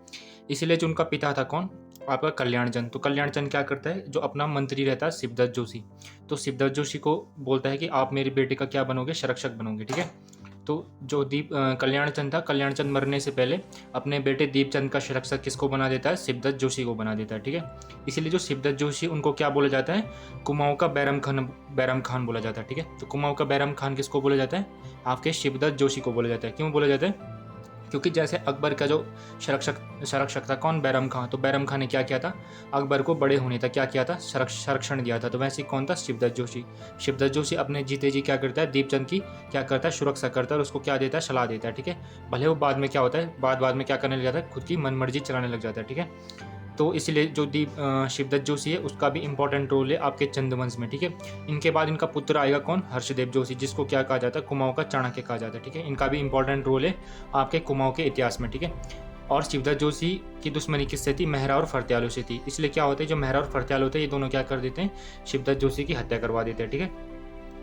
इसीलिए जो उनका पिता था कौन, आपका कल्याण चंद। तो कल्याण चंद क्या करता है, जो अपना मंत्री रहता है शिवदत्त जोशी, तो शिवदत्त जोशी को बोलता है कि आप मेरे बेटे का क्या बनोगे, संरक्षक बनोगे, ठीक है। तो जो कल्याण चंद था, कल्याण चंद मरने से पहले अपने बेटे दीपचंद का संरक्षक किसको बना देता है, शिवदत्त जोशी को बना देता है, ठीक है। इसीलिए जो शिवदत्त जोशी, उनको क्या बोला जाता है, कुमाऊं का बैरम खान बोला जाता है, ठीक है। तो कुमाऊं का बैरम खान किसको बोला जाता है, आपके शिवदत्त जोशी को बोला जाता है। क्यों बोला जाता है, क्योंकि जैसे अकबर का जो संरक्षक था कौन, बैरम खान, तो बैरम खान ने क्या किया था, अकबर को बड़े होने तक क्या किया था, संरक्षण दिया था। तो वैसे कौन था, शिवदत्त जोशी। शिवदत्त जोशी अपने जीते जी क्या करता है, दीपचंद की क्या करता है, सुरक्षा करता है और उसको क्या देता है, सलाह देता है, ठीक है। भले वो बाद में क्या होता है, बाद में क्या करने लग जाता है, खुद की मनमर्जी चलाने लग जाता है, ठीक है। तो इसलिए जो शिवदत्त जोशी है उसका भी इंपॉर्टेंट रोल है आपके चंद्रवंश में, ठीक है। इनके बाद इनका पुत्र आएगा कौन, हर्षदेव जोशी, जिसको क्या कहा जाता है, कुमाऊं का चाणक्य कहा जाता है, ठीक है। इनका भी इंपॉर्टेंट रोल है आपके कुमाऊं के इतिहास में, ठीक है। और शिवदत्त जोशी की दुश्मनी किससे थी, मेहरा और फरत्यालों से थी। इसलिए क्या होता है, जो मेहरा और फरत्याल होते हैं ये दोनों क्या कर देते हैं, शिवदत्त जोशी की हत्या करवा देते हैं, ठीक है।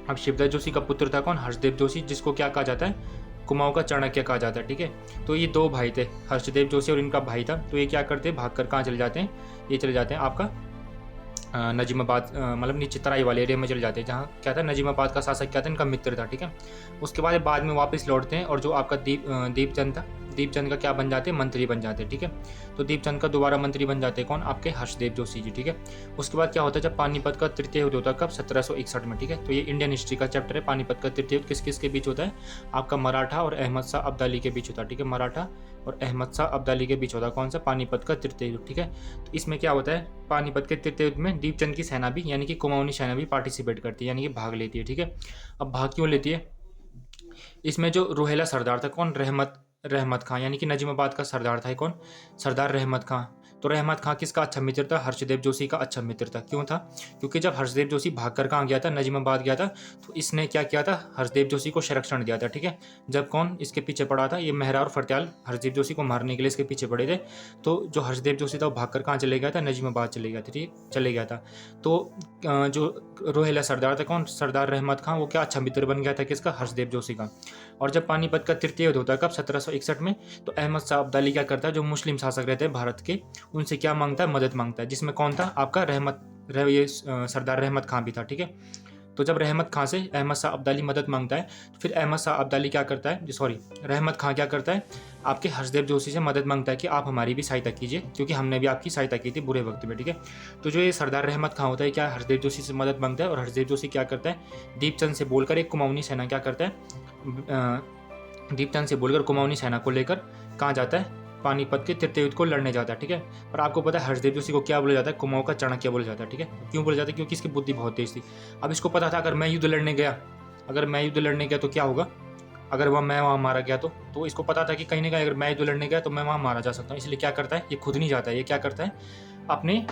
अब शिवदत्त जोशी का पुत्र था कौन, हर्षदेव जोशी, जिसको क्या कहा जाता है, कुमाऊं का चाणक्य कहा जाता है, ठीक है। तो ये 2 भाई थे, हर्षदेव जोशी और इनका भाई था। तो ये क्या करते हैं, भागकर कहाँ चले जाते हैं, ये चले जाते हैं आपका नजीमाबाद मतलब नीचे तराई वाले एरिया में चले जाते हैं, जहाँ क्या था नजीमाबाद का शासक क्या था, इनका मित्र था, ठीक है। उसके बाद में वापस लौटते हैं और जो आपका दीपचंद था, दीपचंद का क्या बन जाते हैं, मंत्री बन जाते हैं, ठीक है। तो दीपचंद का दोबारा मंत्री बन जाते हैं कौन, आपके हर्षदेव जोशी जी, ठीक है। उसके बाद क्या होता है, जब पानीपत का तृतीय युद्ध होता है, कब, 1761 में, ठीक है। तो ये इंडियन हिस्ट्री का चैप्टर है। पानीपत का तृतीय युद्ध किस किस के बीच होता है, आपका मराठा और अहमद शाह अब्दाली के बीच होता है, ठीक है। मराठा और अहमद शाह अब्दाली के बीच होता है कौन सा, पानीपत का तृतीय युद्ध, ठीक है। तो इसमें क्या होता है, पानीपत के तृतीय युद्ध में दीपचंद की सेना भी यानी कि कुमाऊनी सेना भी पार्टिसिपेट करती है, यानी कि भाग लेती है, ठीक है। अब भाग क्यों लेती है, इसमें जो रोहेला सरदार था कौन, रहमत खां, यानी कि नजीमाबाद का सरदार था कौन, सरदार रहमत खां। तो रहमत खां किसका अच्छा मित्र था, हर्षदेव जोशी का अच्छा मित्र था। क्यों था, क्योंकि जब हर्षदेव जोशी भागकर कहाँ गया था, नजीमाबाद गया था, तो इसने क्या किया था, हर्षदेव जोशी को संरक्षण दिया था, ठीक है। जब कौन इसके पीछे पड़ा था, ये मेहरा और फरत्याल हर्षदेव जोशी को मारने के लिए इसके पीछे पड़े थे। तो जो हर्षदेव जोशी था वो भागकर कहाँ चले गया था, नजीमाबाद चले गया था, ठीक, चले गया था। तो जो रोहेला सरदार था कौन, सरदार रहमत खां, वो क्या अच्छा मित्र बन गया था किसका, हर्षदेव जोशी का। और जब पानीपत का तृतीय युद्ध होता है कब, 1761 में, तो अहमद शाह अब्दाली क्या करता है, जो मुस्लिम शासक रहते हैं भारत के, उनसे क्या मांगता है, मदद मांगता है, जिसमें कौन था, आपका ये सरदार रहमत खां भी था, ठीक है। तो जब रहमत खां से अहमद शाह अब्दाली मदद मांगता है, तो फिर अहमद शाह अब्दाली क्या करता है, रहमत खां क्या करता है, आपके हर्षदेव जोशी से मदद मांगता है कि आप हमारी भी सहायता कीजिए, क्योंकि हमने भी आपकी सहायता की थी बुरे वक्त में, ठीक है। तो जो ये सरदार रहमत खां होता है, क्या हर्षदेव जोशी से मदद मांगता है, और हर्षदेव जोशी क्या करता है, दीपचंद से बोलकर एक कुमाऊनी सेना क्या करता है, दीपचंद से बोलकर कुमाऊनी सेना को लेकर कहाँ जाता है, पानीपत के तृतीय युद्ध को लड़ने जाता है, ठीक है। पर आपको पता है हर्षदेव जोशी को क्या बोला जाता है, कुमाऊं का चाणक्य बोला जाता है, ठीक है। क्यों बोला जाता है, क्योंकि इसकी बुद्धि बहुत तेज थी। अब इसको पता था अगर मैं युद्ध लड़ने गया तो क्या होगा, अगर मैं वहाँ मारा गया तो इसको पता था कि कहीं ना कहीं अगर मैं युद्ध लड़ने गया तो मैं वहाँ मारा जा सकता हूँ। इसलिए क्या करता है, ये खुद नहीं जाता है, ये क्या करता है, अपने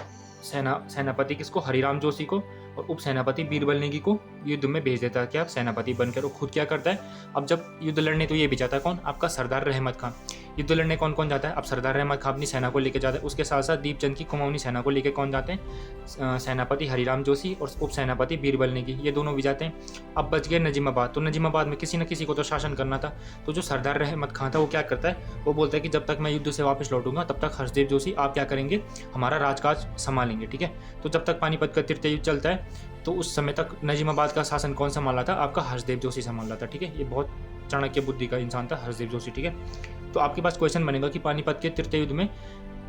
सेनापति किसको, हरिराम जोशी को, और उप सेनापति बीरबल नेगी को युद्ध में भेज देता है, क्या सेनापति बनकर। वो खुद क्या करता है, अब जब युद्ध लड़ने तो ये भी जाता है कौन, आपका सरदार रहमत खां। युद्ध लड़ने कौन कौन जाता है, अब सरदार रहमत खां अपनी सेना को लेकर जाता है, उसके साथ साथ दीपचंद की कुमाऊनी सेना को लेकर कौन जाते हैं, सेनापति हरिराम जोशी और उप सेनापति बीरबल नेगी, ये दोनों भी जाते हैं। अब बच गए नजीमाबाद, तो नजीमाबाद में किसी न किसी को तो शासन करना था। तो जो सरदार रहमत खां था वो क्या करता है, वो बोलता है कि जब तक मैं युद्ध से वापस लौटूंगा तब तक हर्षदेव जोशी आप क्या करेंगे, हमारा राजकाज संभालेंगे, ठीक है। तो जब तक पानीपत का तृतीय युद्ध चलता है, तो उस समय तक नजीमाबाद का शासन कौन संभाला था, आपका हर्षदेव जोशी संभाला था, ठीक है। ये बहुत चाणक्य बुद्धि का इंसान था हर्षदेव जोशी, ठीक है। तो आपके पास क्वेश्चन बनेगा कि पानीपत के तृतीय युद्ध में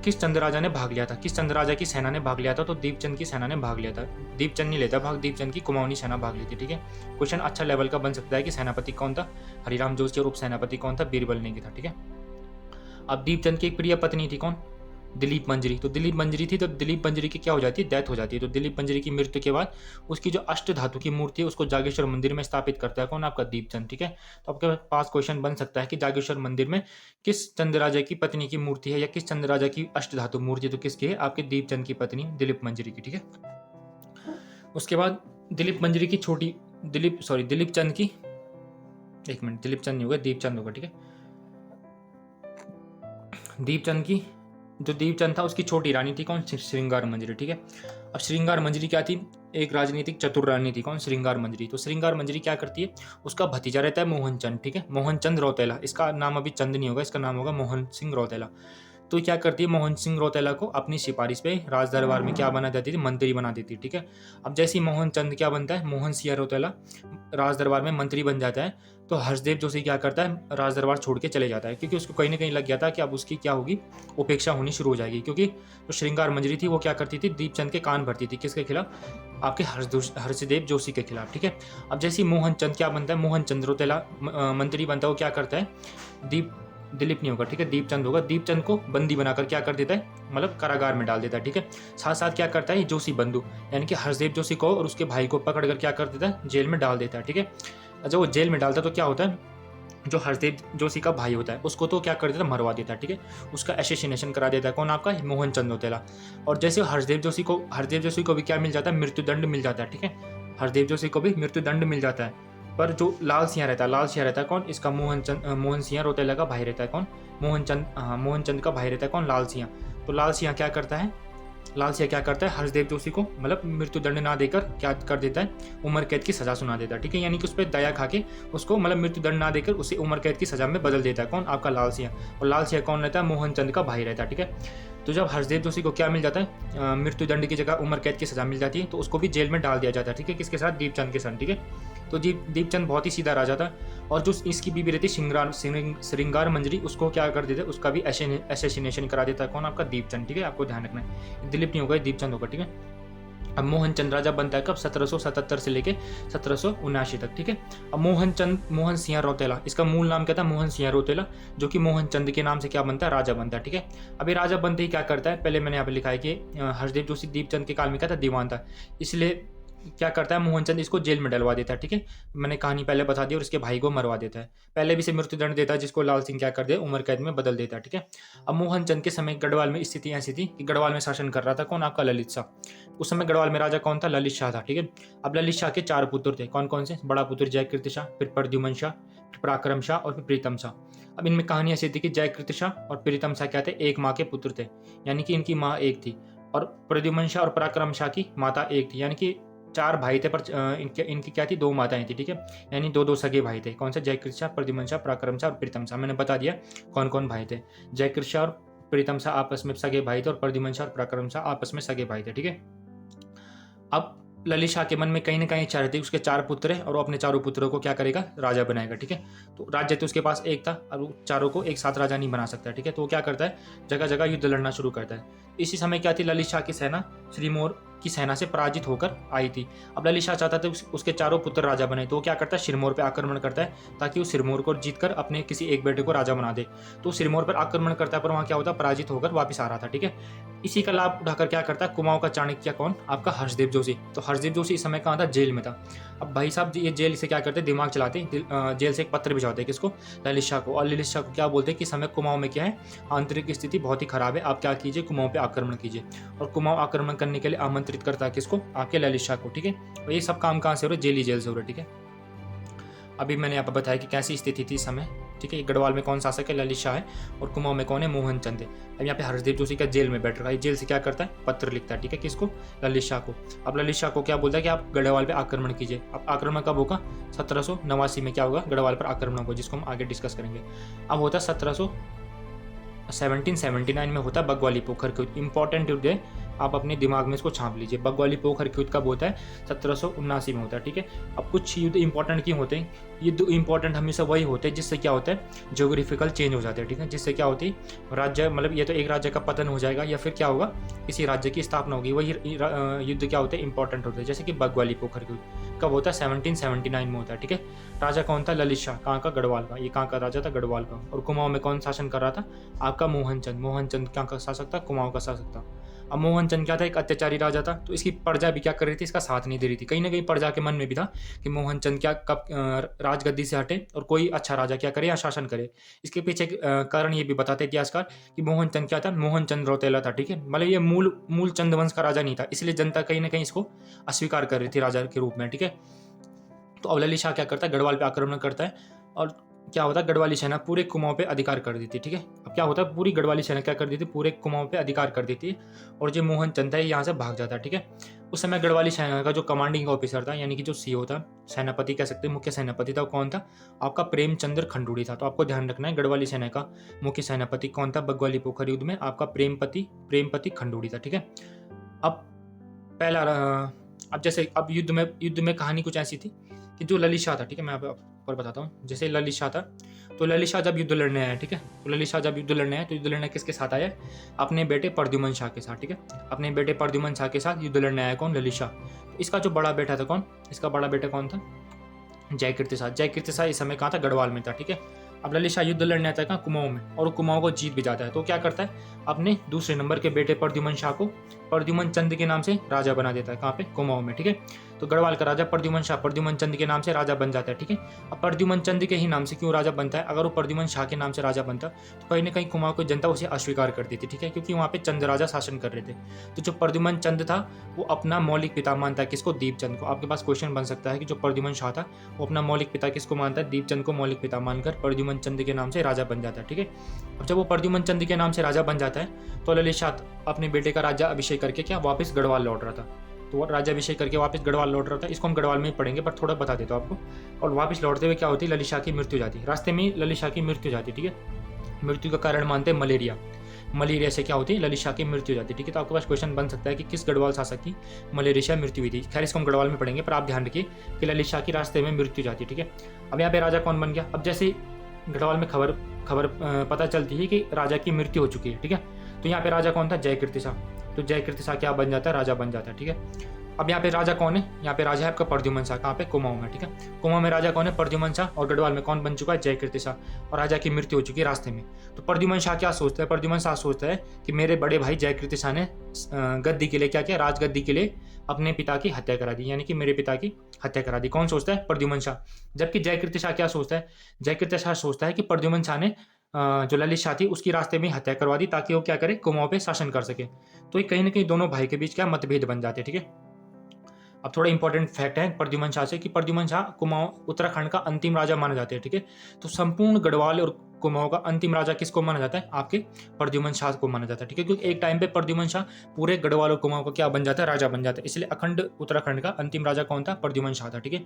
किस चंद राजा ने भाग लिया था, किस चंद राजा की सेना ने भाग लिया था, तो दीपचंद की सेना ने भाग लिया था। दीपचंद नहीं लेता भाग, दीपचंद की कुमाऊनी सेना भाग ली थी, ठीक है। क्वेश्चन अच्छा लेवल का बन सकता है कि सेनापति कौन था, हरिराम जोशी, और उप सेनापति कौन था, बीरबल नेगी था, ठीक है। अब दीपचंद की एक प्रिय पत्नी थी कौन, दिलीप मंजरी। तो दिलीप मंजरी थी, तो दिलीप मंजरी की क्या हो जाती है, डेथ हो जाती है। तो दिलीप मंजरी की मृत्यु के बाद उसकी जो अष्ट धातु की मूर्ति है उसको जागेश्वर मंदिर में स्थापित करता है कौन, आपका दीपचंद, ठीक है। तो आपके पास क्वेश्चन बन सकता है कि जागेश्वर मंदिर में किस चंद राजा की पत्नी की मूर्ति है, या किस चंद राजा की अष्ट धातु मूर्ति, तो किसकी है, आपके दीपचंद की पत्नी दिलीप मंजरी की, ठीक है। उसके बाद दिलीप मंजरी की छोटी दिलीप चंद की, एक मिनट, दिलीप चंद नहीं होगा, दीपचंद होगा, ठीक है। दीपचंद की जो दीपचंद था उसकी छोटी रानी थी कौन, श्रृंगार मंजरी, ठीक है। अब श्रृंगार मंजरी क्या थी, एक राजनीतिक चतुर रानी थी कौन, श्रृंगार मंजरी। तो श्रृंगार मंजरी क्या करती है, उसका भतीजा रहता है मोहन चंद, ठीक है, मोहन चंद रौतेला। इसका नाम अभी चंद नहीं होगा, इसका नाम होगा मोहन सिंह रौतेला। तो क्या करती है, मोहन सिंह रौतेला को अपनी सिफारिश पे राज दरबार में क्या बना देती थी, मंत्री बना देती, ठीक है। अब जैसे ही मोहन चंद क्या बनता है, मोहन सिंह रौतेला राज दरबार में मंत्री बन जाता है, तो हर्षदेव जोशी क्या करता है, राज दरबार छोड़ के चले जाता है, क्योंकि उसको कहीं ना कहीं लग गया था कि अब उसकी क्या होगी, उपेक्षा होनी शुरू हो जाएगी। क्योंकि जो श्रृंगार मंजरी थी वो क्या करती थी, दीपचंद के कान भरती थी, किसके खिलाफ, आपके हर्षदेव जोशी के खिलाफ, ठीक है। अब जैसे ही मोहन चंद क्या बनता है, मोहन चंद रौतेला मंत्री बनता है, वो क्या करता है, दिलीप नहीं होगा, ठीक है, दीपचंद होगा, दीपचंद को बंदी बनाकर क्या कर देता है, मतलब कारागार में डाल देता है, ठीक है। साथ साथ क्या करता है, जोशी बंधु यानी कि हर्षदेव जोशी को और उसके भाई को पकड़कर क्या कर देता है, जेल में डाल देता है, ठीक है। जब वो जेल में डालता है तो क्या होता है, जो हर्षदेव जोशी का भाई होता है उसको तो क्या कर देता है, मरवा देता है, ठीक है। उसका एसेसिनेशन करा देता है कौन, आपका मोहन चंद रौतेला। और जैसे हर्षदेव जोशी को भी क्या मिल जाता है, मृत्युदंड मिल जाता है, ठीक है। हर्षदेव जोशी को भी मृत्युदंड मिल जाता है। पर जो लाल सिंह रहता है कौन, इसका मोहन सिंह रौतेला का भाई रहता है कौन, मोहन चंद का भाई रहता है कौन, लाल सिंह। तो लाल सिंह क्या करता है, लाल सिंह क्या करता है, हर्षदेव जोशी को मतलब मृत्युदंड ना देकर क्या कर देता है, उम्र कैद की सजा सुना देता है। ठीक है, यानी कि उस पर दया खा के उसको मतलब मृत्युदंड ना देकर उसे उम्र कैद की सजा में बदल देता है। कौन? आपका लाल सिंह। और लाल सिंह कौन रहता है? मोहन चंद का भाई रहता है। ठीक है, तो जब हर्षदेव जोशी को क्या मिल जाता है, मृत्युदंड की जगह उम्र कैद की सजा मिल जाती है, तो उसको भी जेल में डाल दिया जाता है। ठीक है, किसके साथ? दीपचंद के साथ। ठीक है, तो दीपचंद बहुत ही सीधा राजा था, और जो इसकी बीबी रहती श्रृंगार मंजरी, उसको क्या कर देते, उसका भी एसेसिनेशन करा देता है। कौन? आपका दीपचंद। ठीक है, आपको ध्यान रखना है, दिलीप नहीं होगा, दीपचंद होगा। ठीक है, अब मोहनचंद राजा बनता है कब? 1777 से लेके 1779 तक। ठीक है, अब मोहन सिंह रौतेला, इसका मूल नाम क्या था? मोहन सिंह रौतेला, जो कि मोहनचंद के नाम से क्या बनता है? राजा बनता है। ठीक है, अभी राजा बनते ही क्या करता है, पहले मैंने यहाँ पे लिखा है कि हर्षदेव जोशी दीपचंद के काल में क्या था? दीवान था, इसलिए क्या करता है मोहनचंद, इसको जेल में डलवा देता है। ठीक है, मैंने कहानी पहले बता दी, और इसके भाई को मरवा देता है। पहले भी से मृत्युदंड देता है, जिसको लाल सिंह क्या कर दे, उम्र कैद में बदल देता है। ठीक है, अब मोहनचंद के समय गढ़वाल में स्थिति ऐसी थी कि गढ़वाल में शासन कर रहा था कौन? आपका ललित शाह। उस समय गढ़वाल में राजा कौन था? ललित शाह था। ठीक है, अब ललित शाह के 4 पुत्र थे। कौन कौन से? बड़ा पुत्र जयकीर्ति शाह, फिर प्रद्युमन शाह, फिर पराक्रम शाह, और फिर प्रीतम शाह। अब इनमें कहानी ऐसी थी कि जयकीर्ति शाह और प्रीतम शाह क्या थे? एक माँ के पुत्र थे, यानी कि इनकी माँ एक थी, और प्रद्युमन शाह और पराक्रम शाह की माता एक थी, यानी कि 4 भाई थे, पर इनकी क्या थी? 2 माताएं थी। ठीक है, यानी 2 सगे भाई थे। कौन से? जयकृत शाह, प्रद्युमन शाह, पराक्रम शाह और प्रीतम शाह। मैंने बता दिया कौन कौन भाई थे। जयकृत शाह और प्रीतम शाह आपस में सगे भाई थे, और प्रद्युमन शाह और पराक्रम शाह आपस में सगे भाई थे। ठीक है, अब ललित शाह के मन में कहीं ना कहीं इच्छा रहती, उसके 4 पुत्र है, और वो अपने 4 पुत्रों को क्या करेगा? राजा बनाएगा। ठीक है, तो राज्य तो उसके पास एक था, और वो चारों को एक साथ राजा नहीं बना सकता। ठीक है, तो वो क्या करता है, जगह जगह युद्ध लड़ना शुरू करता है। इसी समय क्या थी, ललित शाह की सेना श्रीमोर की सेना से पराजित होकर आई थी। अब ललित शाह चाहता था उसके 4 पुत्र राजा बने, तो वो क्या करता है, सिरमौर पे आक्रमण करता है, ताकि वो सिरमौर को जीतकर अपने किसी एक बेटे को राजा बना दे। तो सिरमौर पर आक्रमण करता है, पर वहाँ क्या होता है, पराजित होकर वापस आ रहा था। ठीक है, इसी का लाभ उठाकर क्या करता है, कुमाऊं का चाणक्य कौन? आपका हर्षदेव जोशी। तो हर्षदेव जोशी इस समय कहाँ था? जेल में था। अब भाई साहब ये जेल से क्या करते, दिमाग चलाते, जेल से एक पत्र भिजवाते किसको? ललित शाह को। और ललित शाह को क्या बोलते हैं कि समय कुमाऊं में क्या है, आंतरिक स्थिति बहुत ही खराब है, आप क्या कीजिए, कुमाऊं पे आक्रमण कीजिए। और कुमाऊं आक्रमण करने के लिए आमंत्रित करता है किसको? आपके ललित शाह को। ठीक है, और ये सब काम कहाँ से हो रहे? जेल से हो रहे। ठीक है, अभी मैंने यहाँ पर बताया कि कैसी स्थिति थी इस समय। ठीक है, गढ़वाल में कौन शासक है? ललित शाह है, और कुमाऊं में कौन है? मोहनचंद है। अब यहाँ पे हर्षदेव जोशी का जेल में बैठ रहा है, जेल से क्या करता है, पत्र लिखता है। ठीक है, किसको? ललित शाह को। अब ललित शाह को क्या बोलता है कि आप गढ़वाल पे आक्रमण कीजिए। अब आक्रमण कब होगा? 1789 में क्या होगा, गढ़वाल पर आक्रमण होगा, जिसको हम आगे डिस्कस करेंगे। अब होता है 1779 में होता है बगवाली पोखर का युद्ध। इंपॉर्टेंट युद्ध है, आप अपने दिमाग में इसको छाप लीजिए। बगवाली पोखर का युद्ध कब होता है? 1779 में होता है। ठीक है, अब कुछ युद्ध इंपॉर्टेंट क्यों होते हैं? युद्ध इंपॉर्टेंट हमेशा वही होते हैं जिससे क्या होता है, ज्योग्राफिकल चेंज हो जाते हैं। ठीक है, जिससे क्या होती है, राज्य मतलब ये तो एक राज्य का पतन हो जाएगा, या फिर क्या होगा, किसी राज्य की स्थापना होगी। वही युद्ध क्या होते हैं, इंपॉर्टेंट होते हैं। जैसे कि बगवाली पोखर का युद्ध कब होता है? 1779 में होता है। ठीक है, राजा कौन था? ललित शाह। कहाँ का? गढ़वाल का। ये कहाँ का राजा था? गढ़वाल का। और कुमाऊं में कौन शासन कर रहा था? आपका मोहनचंद। मोहनचंद कहाँ का शासक था? कुमाऊं का शासक था। अब मोहनचंद क्या था, एक अत्याचारी राजा था, तो इसकी प्रजा भी क्या कर रही थी, इसका साथ नहीं दे रही थी। कहीं ना कहीं प्रजा के मन में भी था कि मोहनचंद क्या कब राजगद्दी से हटे और कोई अच्छा राजा क्या करे या शासन करे। इसके पीछे कारण ये भी बताते इतिहासकार कि मोहनचंद क्या था, मोहनचंद रौतेला था। ठीक है, मतलब ये मूल चंद्रवंश का राजा नहीं था, इसलिए जनता कहीं ना कहीं इसको अस्वीकार कर रही थी राजा के रूप में। ठीक है, तो अब ललित शाह क्या करता है, गढ़वाल पे आक्रमण करता है, और क्या होता है, गढ़वाली सेना पूरे कुमाऊं पे अधिकार कर देती है। ठीक है, अब क्या होता है, पूरी गढ़वाली सेना क्या कर देती है, पूरे कुमाऊं पे अधिकार कर देती है, और जो मोहनचंद है यहाँ से भाग जाता है। ठीक है, उस समय गढ़वाली सेना का जो कमांडिंग ऑफिसर था, यानी कि जो सीओ था, सेनापति कह सकते हैं, मुख्य सेनापति था, कौन था, आपका प्रेमचंद्र खंडूड़ी था। तो आपको ध्यान रखना है, गढ़वाली सेना का मुख्य सेनापति कौन था बगवाली पोखर युद्ध में, आपका प्रेमपति खंडूड़ी था। ठीक है, अब पहला अब जैसे अब युद्ध में कहानी कुछ ऐसी थी कि जो ललित शाह था, ठीक है, मैं आपको बताता हूँ। जैसे ललित शाह था, तो ललित शाह जब युद्ध लड़ने आया, ठीक है, तो ललित शाह जब युद्ध लड़ने आया, तो युद्ध लड़ने किसके साथ आया, अपने बेटे प्रद्युमन शाह के साथ। ठीक है, अपने बेटे प्रद्युमन शाह के साथ युद्ध लड़ने आया कौन, ललित शाह। तो इसका जो बड़ा बेटा था कौन, इसका बड़ा बेटा कौन था, जयकीर्ति शाह। जयकीर्ति शाह इस समय कहाँ था, गढ़वाल में था। ठीक है, अब ललित शाह युद्ध लड़ने आता है कहाँ, कुमाऊं में, और कुमाऊं को जीत भी जाता है। तो क्या करता है, अपने दूसरे नंबर के बेटे प्रद्युमन शाह को प्रद्युमन चंद के नाम से राजा बना देता है, कहाँ पे, कुमाऊं में। ठीक है, तो तो गढ़वाल का राजा प्रद्युमन शाह प्रद्युमन चंद के नाम से राजा बन जाता है। ठीक है, अब प्रद्युमन चंद के ही नाम से क्यों राजा बनता है? अगर वो प्रद्युमन शाह के नाम से राजा बनता तो कहीं ना कहीं कुमाऊं की जनता उसे अस्वीकार कर देती। ठीक है, क्योंकि वहाँ पे चंद राजा शासन कर रहे थे। तो जो प्रद्युमन चंद था वो अपना मौलिक पिता मानता है किसको? दीपचंद को। आपके पास क्वेश्चन बन सकता है कि जो प्रद्युमन शाह था वो अपना मौलिक पिता किसको मानता है? दीपचंद को मौलिक पिता मानकर प्रद्युमन चंद के नाम से राजा बन जाता है। ठीक है, अब जब वो प्रद्युमन चंद के नाम से राजा बन जाता है तो ललित शाह अपने बेटे का राज्य अभिषेक करके क्या वापस गढ़वाल लौट रहा था। तो वो राज्याभिषेक करके वापस गढ़वाल लौट रहा था। इसको हम गढ़वाल में ही पढ़ेंगे, पर थोड़ा बता देता हूँ आपको। और वापस लौटते हुए क्या होती है? ललित शाह की मृत्यु हो जाती है। रास्ते में ललित शाह की मृत्यु हो जाती है। ठीक है, मृत्यु का कारण मानते हैं मलेरिया। मलेरिया से क्या होती है? ललित शाह की मृत्यु हो जाती है। ठीक है, तो आपके पास क्वेश्चन बन सकता है कि किस गढ़वाल शासक की मलेरिया से मृत्यु हुई थी। खैर इसको हम गढ़वाल में पढ़ेंगे, पर आप ध्यान रखिए कि ललित शाह की रास्ते में मृत्यु हो जाती है। ठीक है, अब यहाँ पे राजा कौन बन गया? अब जैसे गढ़वाल में खबर पता चलती है कि राजा की मृत्यु हो चुकी है। ठीक है, तो यहाँ पे राजा कौन था? जयकीर्ति शाह। तो जयकीर्ति शाह क्या बन जाता है? राजा बन जाता है। ठीक है, अब यहाँ पे राजा कौन है? यहाँ पे राजा है आपका प्रद्युमन शाह। कहाँ पे? कुमाऊं में। ठीक है, कुमाऊं में राजा कौन है? प्रद्युमन शाह। और गढ़वाल में कौन बन चुका है? जयकीर्ति शाह। और राजा की मृत्यु हो चुकी है रास्ते में। तो प्रद्युमन शाह क्या सोचता है? प्रद्युमन शाह सोचता है कि मेरे बड़े भाई जयकीर्ति शाह ने गद्दी के लिए क्या किया? राजगद्दी के लिए अपने पिता की हत्या करा दी, यानी कि मेरे पिता की हत्या करा दी। कौन सोचता है? प्रद्युमन शाह। जबकि जयकीर्ति शाह क्या सोचता है? जयकीर्ति शाह सोचता है कि प्रद्युमन शाह ने जो ललित शाह थी उसकी रास्ते में हत्या करवा दी ताकि वो क्या करे? कुमाऊं पे शासन कर सके। तो ये कहीं ना कहीं दोनों भाई के बीच क्या मतभेद बन जाते हैं। ठीक है, अब थोड़ा इंपॉर्टेंट फैक्ट है प्रद्युमन शाह से कि प्रद्युमन शाह कुमाऊं उत्तराखंड का अंतिम राजा माना जाते हैं। ठीक है, तो संपूर्ण गढ़वाल और कुमाऊं का अंतिम राजा किसको माना जाता है? आपके प्रद्युमन शाह को माना जाता है। ठीक है, क्योंकि एक टाइम पे प्रद्युमन शाह पूरे गढ़वाल और कुमाऊं का क्या बन जाता है? राजा बन जाता है। इसलिए अखंड उत्तराखंड का अंतिम राजा कौन था? प्रद्युमन शाह था। ठीक है,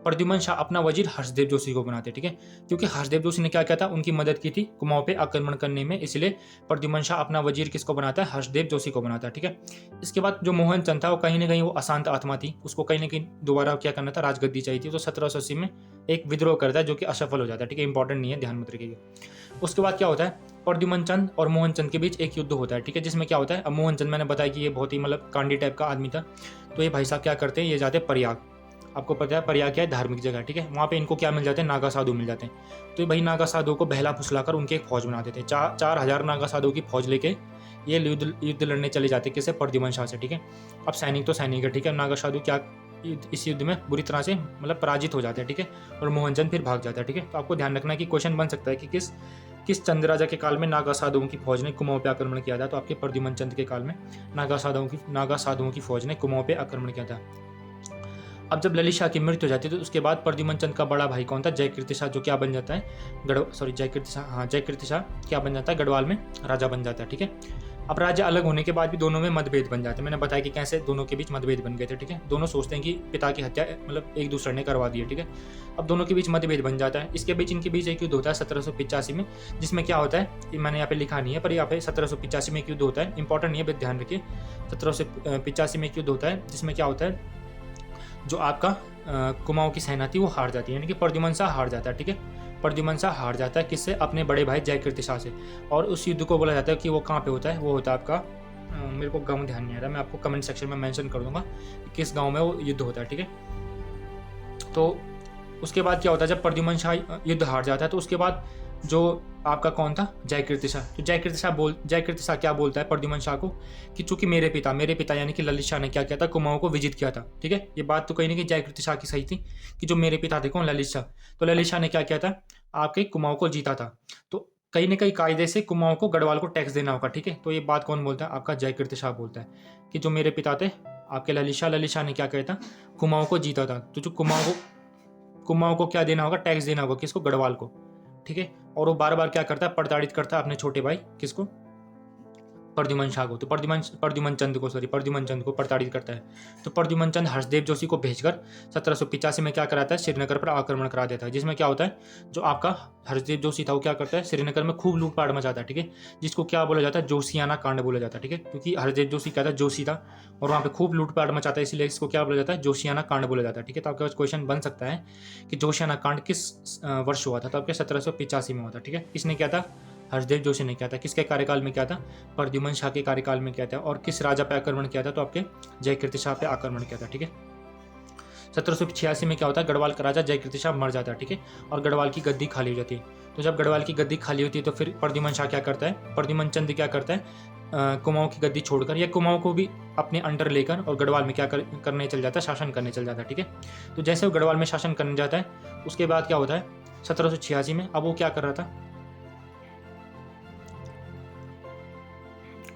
प्रद्युमन शाह अपना वजीर हर्षदेव जोशी को बनाते। ठीक है, क्योंकि हर्षदेव जोशी ने क्या किया था? उनकी मदद की थी कुमाऊं पे आक्रमण करने में, इसलिए प्रद्युमन शाह अपना वजीर किसको बनाता है? हर्षदेव जोशी को बनाता है। ठीक है, इसके बाद जो मोहन चंद था वो कहीं ना कहीं वो अशांत आत्मा थी, उसको कहीं ना कहीं दोबारा क्या करना था? राजगद्दी चाहिए थी। तो 1780 में एक विद्रोह करता है जो कि असफल हो जाता है। ठीक है, इंपॉर्टेंट नहीं है, ध्यान मत रखिएगा। उसके बाद क्या होता है? प्रद्युमन चंद और मोहन चंद के बीच एक युद्ध होता है। ठीक है, जिसमें क्या होता है? अब मोहन चंद मैंने बताया कि ये बहुत ही मतलब कांडी टाइप का आदमी था। तो ये भाई साहब क्या करते हैं? ये जाते हैं प्रयाग। आपको पता है प्रयाग क्या है? धार्मिक जगह। ठीक है, वहाँ पे इनको क्या मिल जाते हैं? नागा साधु मिल जाते हैं। तो ये भाई नागा साधु को बहला फुसलाकर उनके एक फौज बना देते हैं। 4000 नागा साधु की फौज लेके ये युद्ध लड़ने चले जाते हैं किससे? प्रद्युमन शाह से। ठीक है, अब सैनिक तो सैनिक है। ठीक है, नागा साधु क्या इस युद्ध में बुरी तरह से मतलब पराजित हो जाते हैं। ठीक है, और मोहनचंद फिर भाग जाता है। ठीक है, तो आपको ध्यान रखना है कि क्वेश्चन बन सकता है कि किस चंद राजा के काल में नागा साधुओं की फौज ने कुमाऊं पे आक्रमण किया था? तो आपके प्रद्युमन चंद के काल में नागा साधुओं की फौज ने कुमाऊं पे आक्रमण किया था। अब जब ललित शाह की मृत्यु हो जाती है तो उसके बाद प्रद्युमन चंद का बड़ा भाई कौन था? जयकीर्ति शाह, जो क्या बन जाता है? जयकीर्ति शाह क्या बन जाता है? गढ़वाल में राजा बन जाता है। ठीक है, अब राज्य अलग होने के बाद भी दोनों में मतभेद बन जाते हैं। मैंने बताया कि कैसे दोनों के बीच मतभेद बन गए थे। ठीक है, दोनों सोचते हैं कि पिता की हत्या मतलब एक दूसरे ने करवा दी है। ठीक है, अब दोनों के बीच मतभेद बन जाता है। इनके बीच एक युद्ध होता है 1785 में, जिसमें क्या होता है? मैंने यहाँ पे लिखा नहीं है, पर यहाँ पे 1785 में एक युद्ध होता है। इंपॉर्टेंट नहीं है, ध्यान रखिए। 1785 में एक युद्ध होता है जिसमें क्या होता है? जो आपका कुमाऊं की सेना थी वो हार जाती है, यानी कि प्रद्युमन शाह हार जाता है। ठीक है, प्रद्युमन शाह हार जाता है किससे? अपने बड़े भाई जयकीर्ति शाह से। और उस युद्ध को बोला जाता है कि वो कहाँ पे होता है? वो होता है आपका मेरे को गांव ध्यान नहीं आ रहा, मैं आपको कमेंट सेक्शन में मेंशन कर दूंगा किस गांव में वो युद्ध होता है। ठीक है, तो उसके बाद क्या होता है? जब प्रद्युमन शाह युद्ध हार जाता है तो उसके बाद जो आपका कौन था? जयकीर्ति शाह। तो जयकीर्ति शाह क्या बोलता है प्रद्युमन शाह को कि चूंकि मेरे पिता यानी कि ललित शाह ने क्या किया था? कुमाऊं को विजित किया था। ठीक है, ये बात तो कहीं ना कहीं जयकीर्ति शाह की सही थी कि जो मेरे पिता थे कौन? ललित शाह। तो ललित शाह ने क्या किया था? आपके कुमाऊं को जीता था। तो कहीं ना कहीं कायदे से कुमाऊं को गढ़वाल को टैक्स देना होगा। ठीक है, तो ये बात कौन बोलता है? आपका जयकीर्ति शाह बोलता है कि जो मेरे पिता थे आपके ललित शाह ने क्या किया था? कुमाऊं को जीता था। तो जो कुमाऊं को क्या देना होगा? टैक्स देना होगा। किसको? गढ़वाल को। ठीक है, और वो बार बार क्या करता है? प्रताड़ित करता है अपने छोटे भाई किसको? प्रद्युमन शाह को। तो प्रद्युमन चंद को प्रताड़ित करता है। तो प्रद्युमन चंद हर्षदेव जोशी को भेजकर 1785 में क्या कराता है? श्रीनगर पर आक्रमण करा देता है, जिसमें क्या होता है? जो आपका हर्षदेव जोशी था वो क्या करता है? श्रीनगर में खूब लूटपाट मचाता है। ठीक है, जिसको क्या बोला जाता है? जोशियाना कांड बोला जाता है। ठीक है, क्योंकि हर्षदेव जोशी क्या था? जोशी था और वहाँ पे खूब लूटपाट मचाता है, इसलिए इसको क्या बोला जाता है? जोशियाना कांड बोला जाता है। ठीक है, तो आपके पास क्वेश्चन बन सकता है कि जोशियाना कांड किस वर्ष हुआ था? तो आपके 1785 में हुआ था। ठीक है, किसने किया था? हर्षदेव जोशी ने किया था। किसके कार्यकाल में किया था? प्रद्युमन शाह के कार्यकाल में किया था। और किस राजा पे आक्रमण किया था? तो आपके जयकीर्ति शाह पे आक्रमण किया था। ठीक है, 1786 में क्या होता है, गढ़वाल का राजा जयकीर्ति शाह मर जाता है, ठीक है, और गढ़वाल की गद्दी खाली हो जाती है। तो जब गढ़वाल की गद्दी खाली होती है तो फिर प्रद्युमन शाह क्या करता है, प्रद्युमन चंद क्या करता है, कुमाऊं की गद्दी छोड़कर या कुमाऊं को भी अपने अंडर लेकर और गढ़वाल में क्या करने चल जाता है, शासन करने चल जाता है, ठीक है। तो जैसे वो गढ़वाल में शासन करने जाता है उसके बाद क्या होता है 1786 में, अब वो क्या कर रहा था,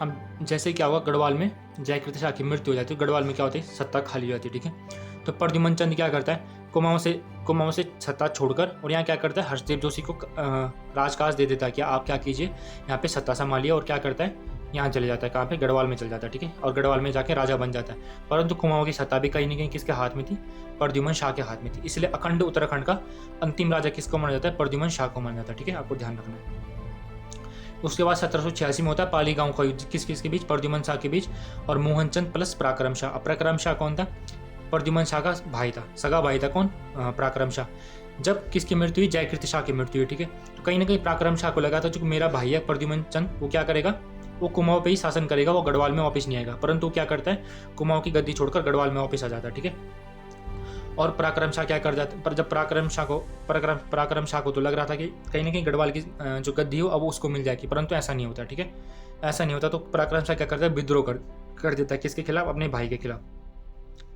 अब जैसे क्या हुआ, गढ़वाल में जयकीर्ति शाह की मृत्यु हो जाती है, गढ़वाल में क्या होती है, सत्ता खाली हो जाती है, ठीक है। तो प्रद्युमन चंद क्या करता है, कुमाऊं से सत्ता छोड़कर और यहाँ क्या करता है, हर्षदेव जोशी को राजकाज दे देता है कि आप क्या कीजिए, यहाँ पे सत्ता संभालिए, और क्या करता है, यहाँ चले जाता है, कहाँ पे, गढ़वाल में चल जाता है, ठीक है, और गढ़वाल में जाके राजा बन जाता है। परंतु कुमाऊं की सत्ता भी कहीं ना कहीं किसके हाथ में थी, प्रद्युमन शाह के हाथ में थी, इसलिए अखंड उत्तराखंड का अंतिम राजा किसको माना जाता है, प्रद्युमन शाह को माना जाता है, ठीक है, आपको ध्यान रखना है। उसके बाद 1786 में होता है पाली गांव का युद्ध, किस किस के बीच, प्रद्युमन शाह के बीच और मोहनचंद प्लस पराक्रम शाह। पराक्रम शाह कौन था, प्रद्युमन शाह का भाई था, सगा भाई था, कौन, पराक्रम शाह। जब किसकी मृत्यु हुई, जयकीर्ति शाह की मृत्यु हुई, ठीक है। तो कहीं ना कहीं पराक्रम शाह को लगा था जो मेरा भाई है प्रद्युमन चंद, वो क्या करेगा, वो कुमाऊं पे ही शासन करेगा, वो गढ़वाल में वापस नहीं आएगा, परंतु क्या करता है, कुमाऊं की गद्दी छोड़कर गढ़वाल में वापस आ जाता है, ठीक है। और पराक्रम शाह क्या कर जाता, पर जब पराक्रम शाह को तो लग रहा था कि कहीं ना कहीं गढ़वाल की जो गद्दी हो अब उसको मिल जाएगी, परंतु ऐसा नहीं होता, ठीक है, ऐसा नहीं होता। तो पराक्रम शाह क्या करता है, विद्रोह कर देता है, किसके खिलाफ, अपने भाई के खिलाफ,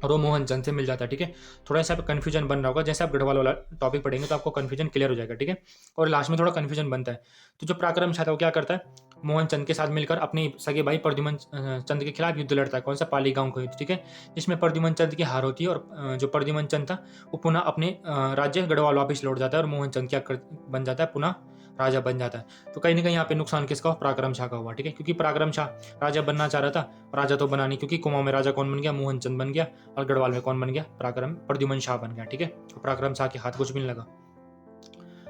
और वो मोहनचंद से मिल जाता है, ठीक है। थोड़ा सा कन्फ्यूजन बन रहा होगा, जैसे आप गढ़वाल वाला टॉपिक पढ़ेंगे तो आपको कन्फ्यूजन क्लियर हो जाएगा, ठीक है, और लास्ट में थोड़ा कन्फ्यूजन बनता है। तो जो पराक्रम शाह था वो क्या करता है, मोहनचंद के साथ मिलकर अपने सगे भाई प्रद्युमन चंद के खिलाफ युद्ध लड़ता है, कौन सा, पाली गांव का युद्ध, ठीक है, जिसमें प्रद्युमन चंद की हार होती है और जो प्रद्युमन चंद था वो पुनः अपने राज्य गढ़वाल वापस लौट जाता है और मोहनचंद क्या बन जाता है, पुनः राजा बन जाता है। तो कहीं ना कहीं यहाँ पे नुकसान किसका हुआ, पराक्रम शाह का हुआ, ठीक है, क्योंकि पराक्रम शाह राजा बनना चाह रहा था, राजा तो बना नहीं, क्योंकि कुमाऊं में राजा कौन बन गया, मोहनचंद बन गया, और गढ़वाल में कौन बन गया, प्रद्युमन शाह बन गया, ठीक है। तो पराक्रम शाह के हाथ कुछ भी नहीं लगा।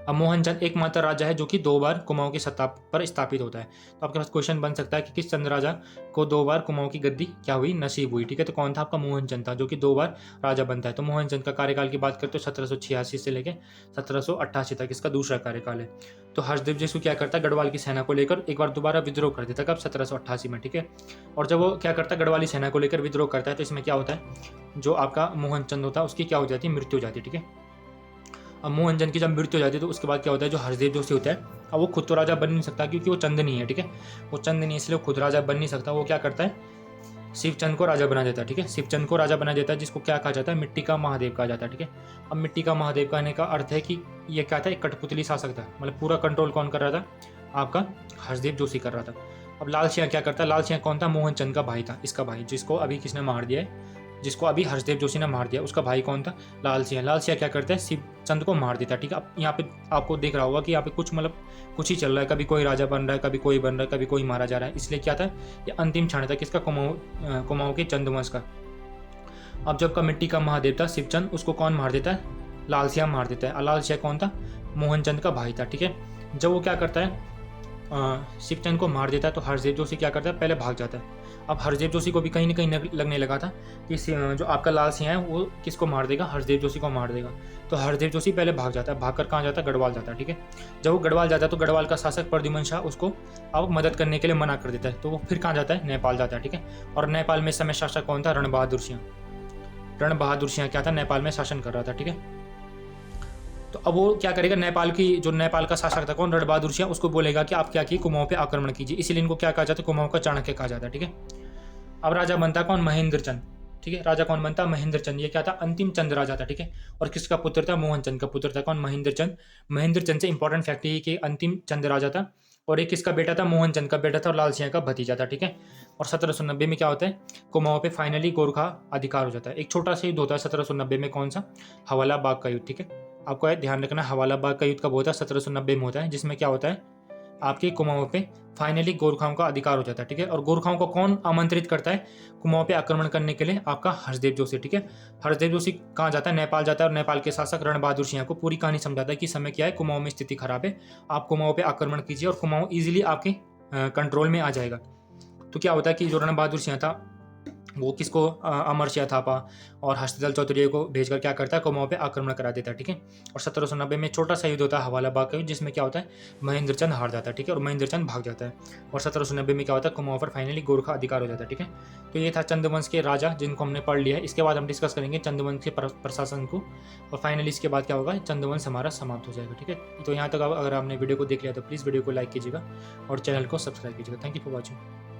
अब मोहनचंद एकमात्र राजा है जो कि 2 बार कुमाऊं की सत्ता पर स्थापित होता है। तो आपके पास क्वेश्चन बन सकता है कि किस चंद राजा को 2 बार कुमाऊं की गद्दी क्या हुई, नसीब हुई, ठीक है। तो कौन था, आपका मोहनचंद था, जो कि 2 बार राजा बनता है। तो मोहनचंद का कार्यकाल की बात करते हो 1786 से लेकर 1788 तक इसका दूसरा कार्यकाल है। तो हर्षदेव जयसू क्या करता है, गढ़वाल की सेना को लेकर एक बार दोबारा विद्रोह कर देता है, कब, 1788 में, ठीक है। और जब वो क्या करता है, गढ़वाली सेना को लेकर विद्रोह करता है, तो इसमें क्या होता है, जो आपका मोहनचंद होता है उसकी क्या हो जाती है, मृत्यु हो जाती है, ठीक है। अब मोहनचंद की जब मृत्यु हो जाती है तो उसके बाद क्या होता है, जो हर्षदेव जोशी होता है, अब वो खुद तो राजा बन नहीं सकता क्योंकि वो चंद नहीं है, ठीक है, वो चंद नहीं है इसलिए वो खुद राजा बन नहीं सकता। वो क्या करता है, शिवचंद को राजा बना देता है, ठीक है, शिवचंद को राजा बना देता है, जिसको क्या कहा जाता है, मिट्टी का महादेव कहा जाता है, ठीक है। अब मिट्टी का महादेव कहने का अर्थ है कि ये क्या था, एक कठपुतली शासक था, मतलब पूरा कंट्रोल कौन कर रहा था, आपका हर्षदेव जोशी कर रहा था। अब लाल सिंह क्या करता है, लाल सिंह कौन था, मोहनचंद का भाई था, इसका भाई, जिसको अभी किसने मार दिया है, जिसको अभी हर्षदेव जोशी ने मार दिया, उसका भाई कौन था, लाल सिंह। लाल सिंह क्या करता है, शिवचंद को मार देता है, ठीक है। अब यहाँ पे आपको देख रहा होगा कि यहाँ पे कुछ मतलब कुछ ही चल रहा है, कभी कोई राजा बन रहा है, कभी कोई बन रहा है, कभी कोई मारा जा रहा है, इसलिए क्या था, ये अंतिम क्षण था किसका, कुमाऊं के चंदवंश का। अब जब का मिट्टी का महादेव था शिवचंद, उसको कौन मार देता है, लाल सिंह मार देता है। लाल सिंह कौन था, मोहनचंद का भाई था, ठीक है। जब वो क्या करता है, शिवचंद को मार देता है तो हर्षदेव जोशी क्या करता है, पहले भाग जाता है। अब हर्षदेव जोशी को भी कहीं ना कहीं लगने लगा था कि जो आपका लाल सिंह है वो किसको मार देगा, हर्षदेव जोशी को मार देगा। तो हर्षदेव जोशी पहले भाग जाता है, भागकर कहाँ जाता है, गढ़वाल जाता है, ठीक है। जब वो गढ़वाल जाता है तो गढ़वाल का शासक प्रद्युमन शाह उसको अब मदद करने के लिए मना कर देता है, तो वो फिर कहाँ जाता है, नेपाल जाता है, ठीक है। और नेपाल में समय शासक कौन था, रण बहादुर सिंह। रण बहादुर सिंह क्या था, नेपाल में शासन कर रहा था, ठीक है। तो अब वो क्या करेगा, नेपाल का शासक था कौन, रण बहादुर सिंह, उसको बोलेगा कि आप क्या किए, कुमाऊं पे आक्रमण कीजिए, इसीलिए इनको क्या कहा जाता है, कुमाऊं का चाणक्य कहा जाता है, ठीक है। अब राजा बनता कौन, महेंद्र चंद, ठीक है। राजा कौन बनता, महेंद्र चंद। ये क्या था, अंतिम चंद राजा था, ठीक है। और किसका पुत्र था, मोहनचंद का पुत्र था, कौन, महेंद्र चंद। महेंद्र चंद से इंपॉर्टेंट फैक्ट ये कि अंतिम चंद राजा था और एक किसका बेटा था, मोहनचंद का बेटा था और लाल सिंह का भतीजा था, ठीक है। और 1790 में क्या होता है, कुमाऊं पे फाइनली गोरखा अधिकार हो जाता है। एक छोटा सा युद्ध होता है 1790 में, कौन सा, हवाला बाग का युद्ध, ठीक है। आपको ध्यान रखना, हवाला बाग का युद्ध कब होता है, 1790 में होता है, जिसमें क्या होता है, आपके कुमाऊं पे फाइनली गोरखाओं का अधिकार हो जाता है, ठीक है। और गोरखाओं को कौन आमंत्रित करता है कुमाऊं पे आक्रमण करने के लिए, आपका हर्षदेव जोशी, ठीक है। हर्षदेव जोशी कहाँ जाता है, नेपाल जाता है और नेपाल के शासक रण बहादुर सिंह को पूरी कहानी समझाता है कि समय क्या है, कुमाऊं में स्थिति खराब है, आप कुमाऊं पे आक्रमण कीजिए और कुमाऊं ईजिली आपके कंट्रोल में आ जाएगा। तो क्या होता है कि जो रण बहादुर सिंह था वो किसको अमरसिंह थापा और हस्तदल चौधरी को भेजकर क्या करता है, कुमाऊं पे आक्रमण करा देता है। ठीक है। और 1790 में छोटा सा युद्ध होता है हवाला बाग का युद्ध, जिसमें क्या होता है, महेंद्र चंद हार जाता है। ठीक है। और महेंद्र चंद भाग जाता है और 1790 में क्या होता है, कुमाऊं पर फाइनली गोरखा अधिकार हो जाता है। ठीक है। तो ये था चंद्रवंश के राजा जिनको हमने पढ़ लिया है। इसके बाद हम डिस्कस करेंगे चंद्रवंश के प्रशासन को, और फाइनली इसके बाद क्या होगा, चंद्रवंश हमारा समाप्त हो जाएगा। ठीक है। तो यहाँ तक अगर आपने वीडियो को देख लिया तो प्लीज़ वीडियो को लाइक कीजिएगा और चैनल को सब्सक्राइब कीजिएगा। Thank you for watching.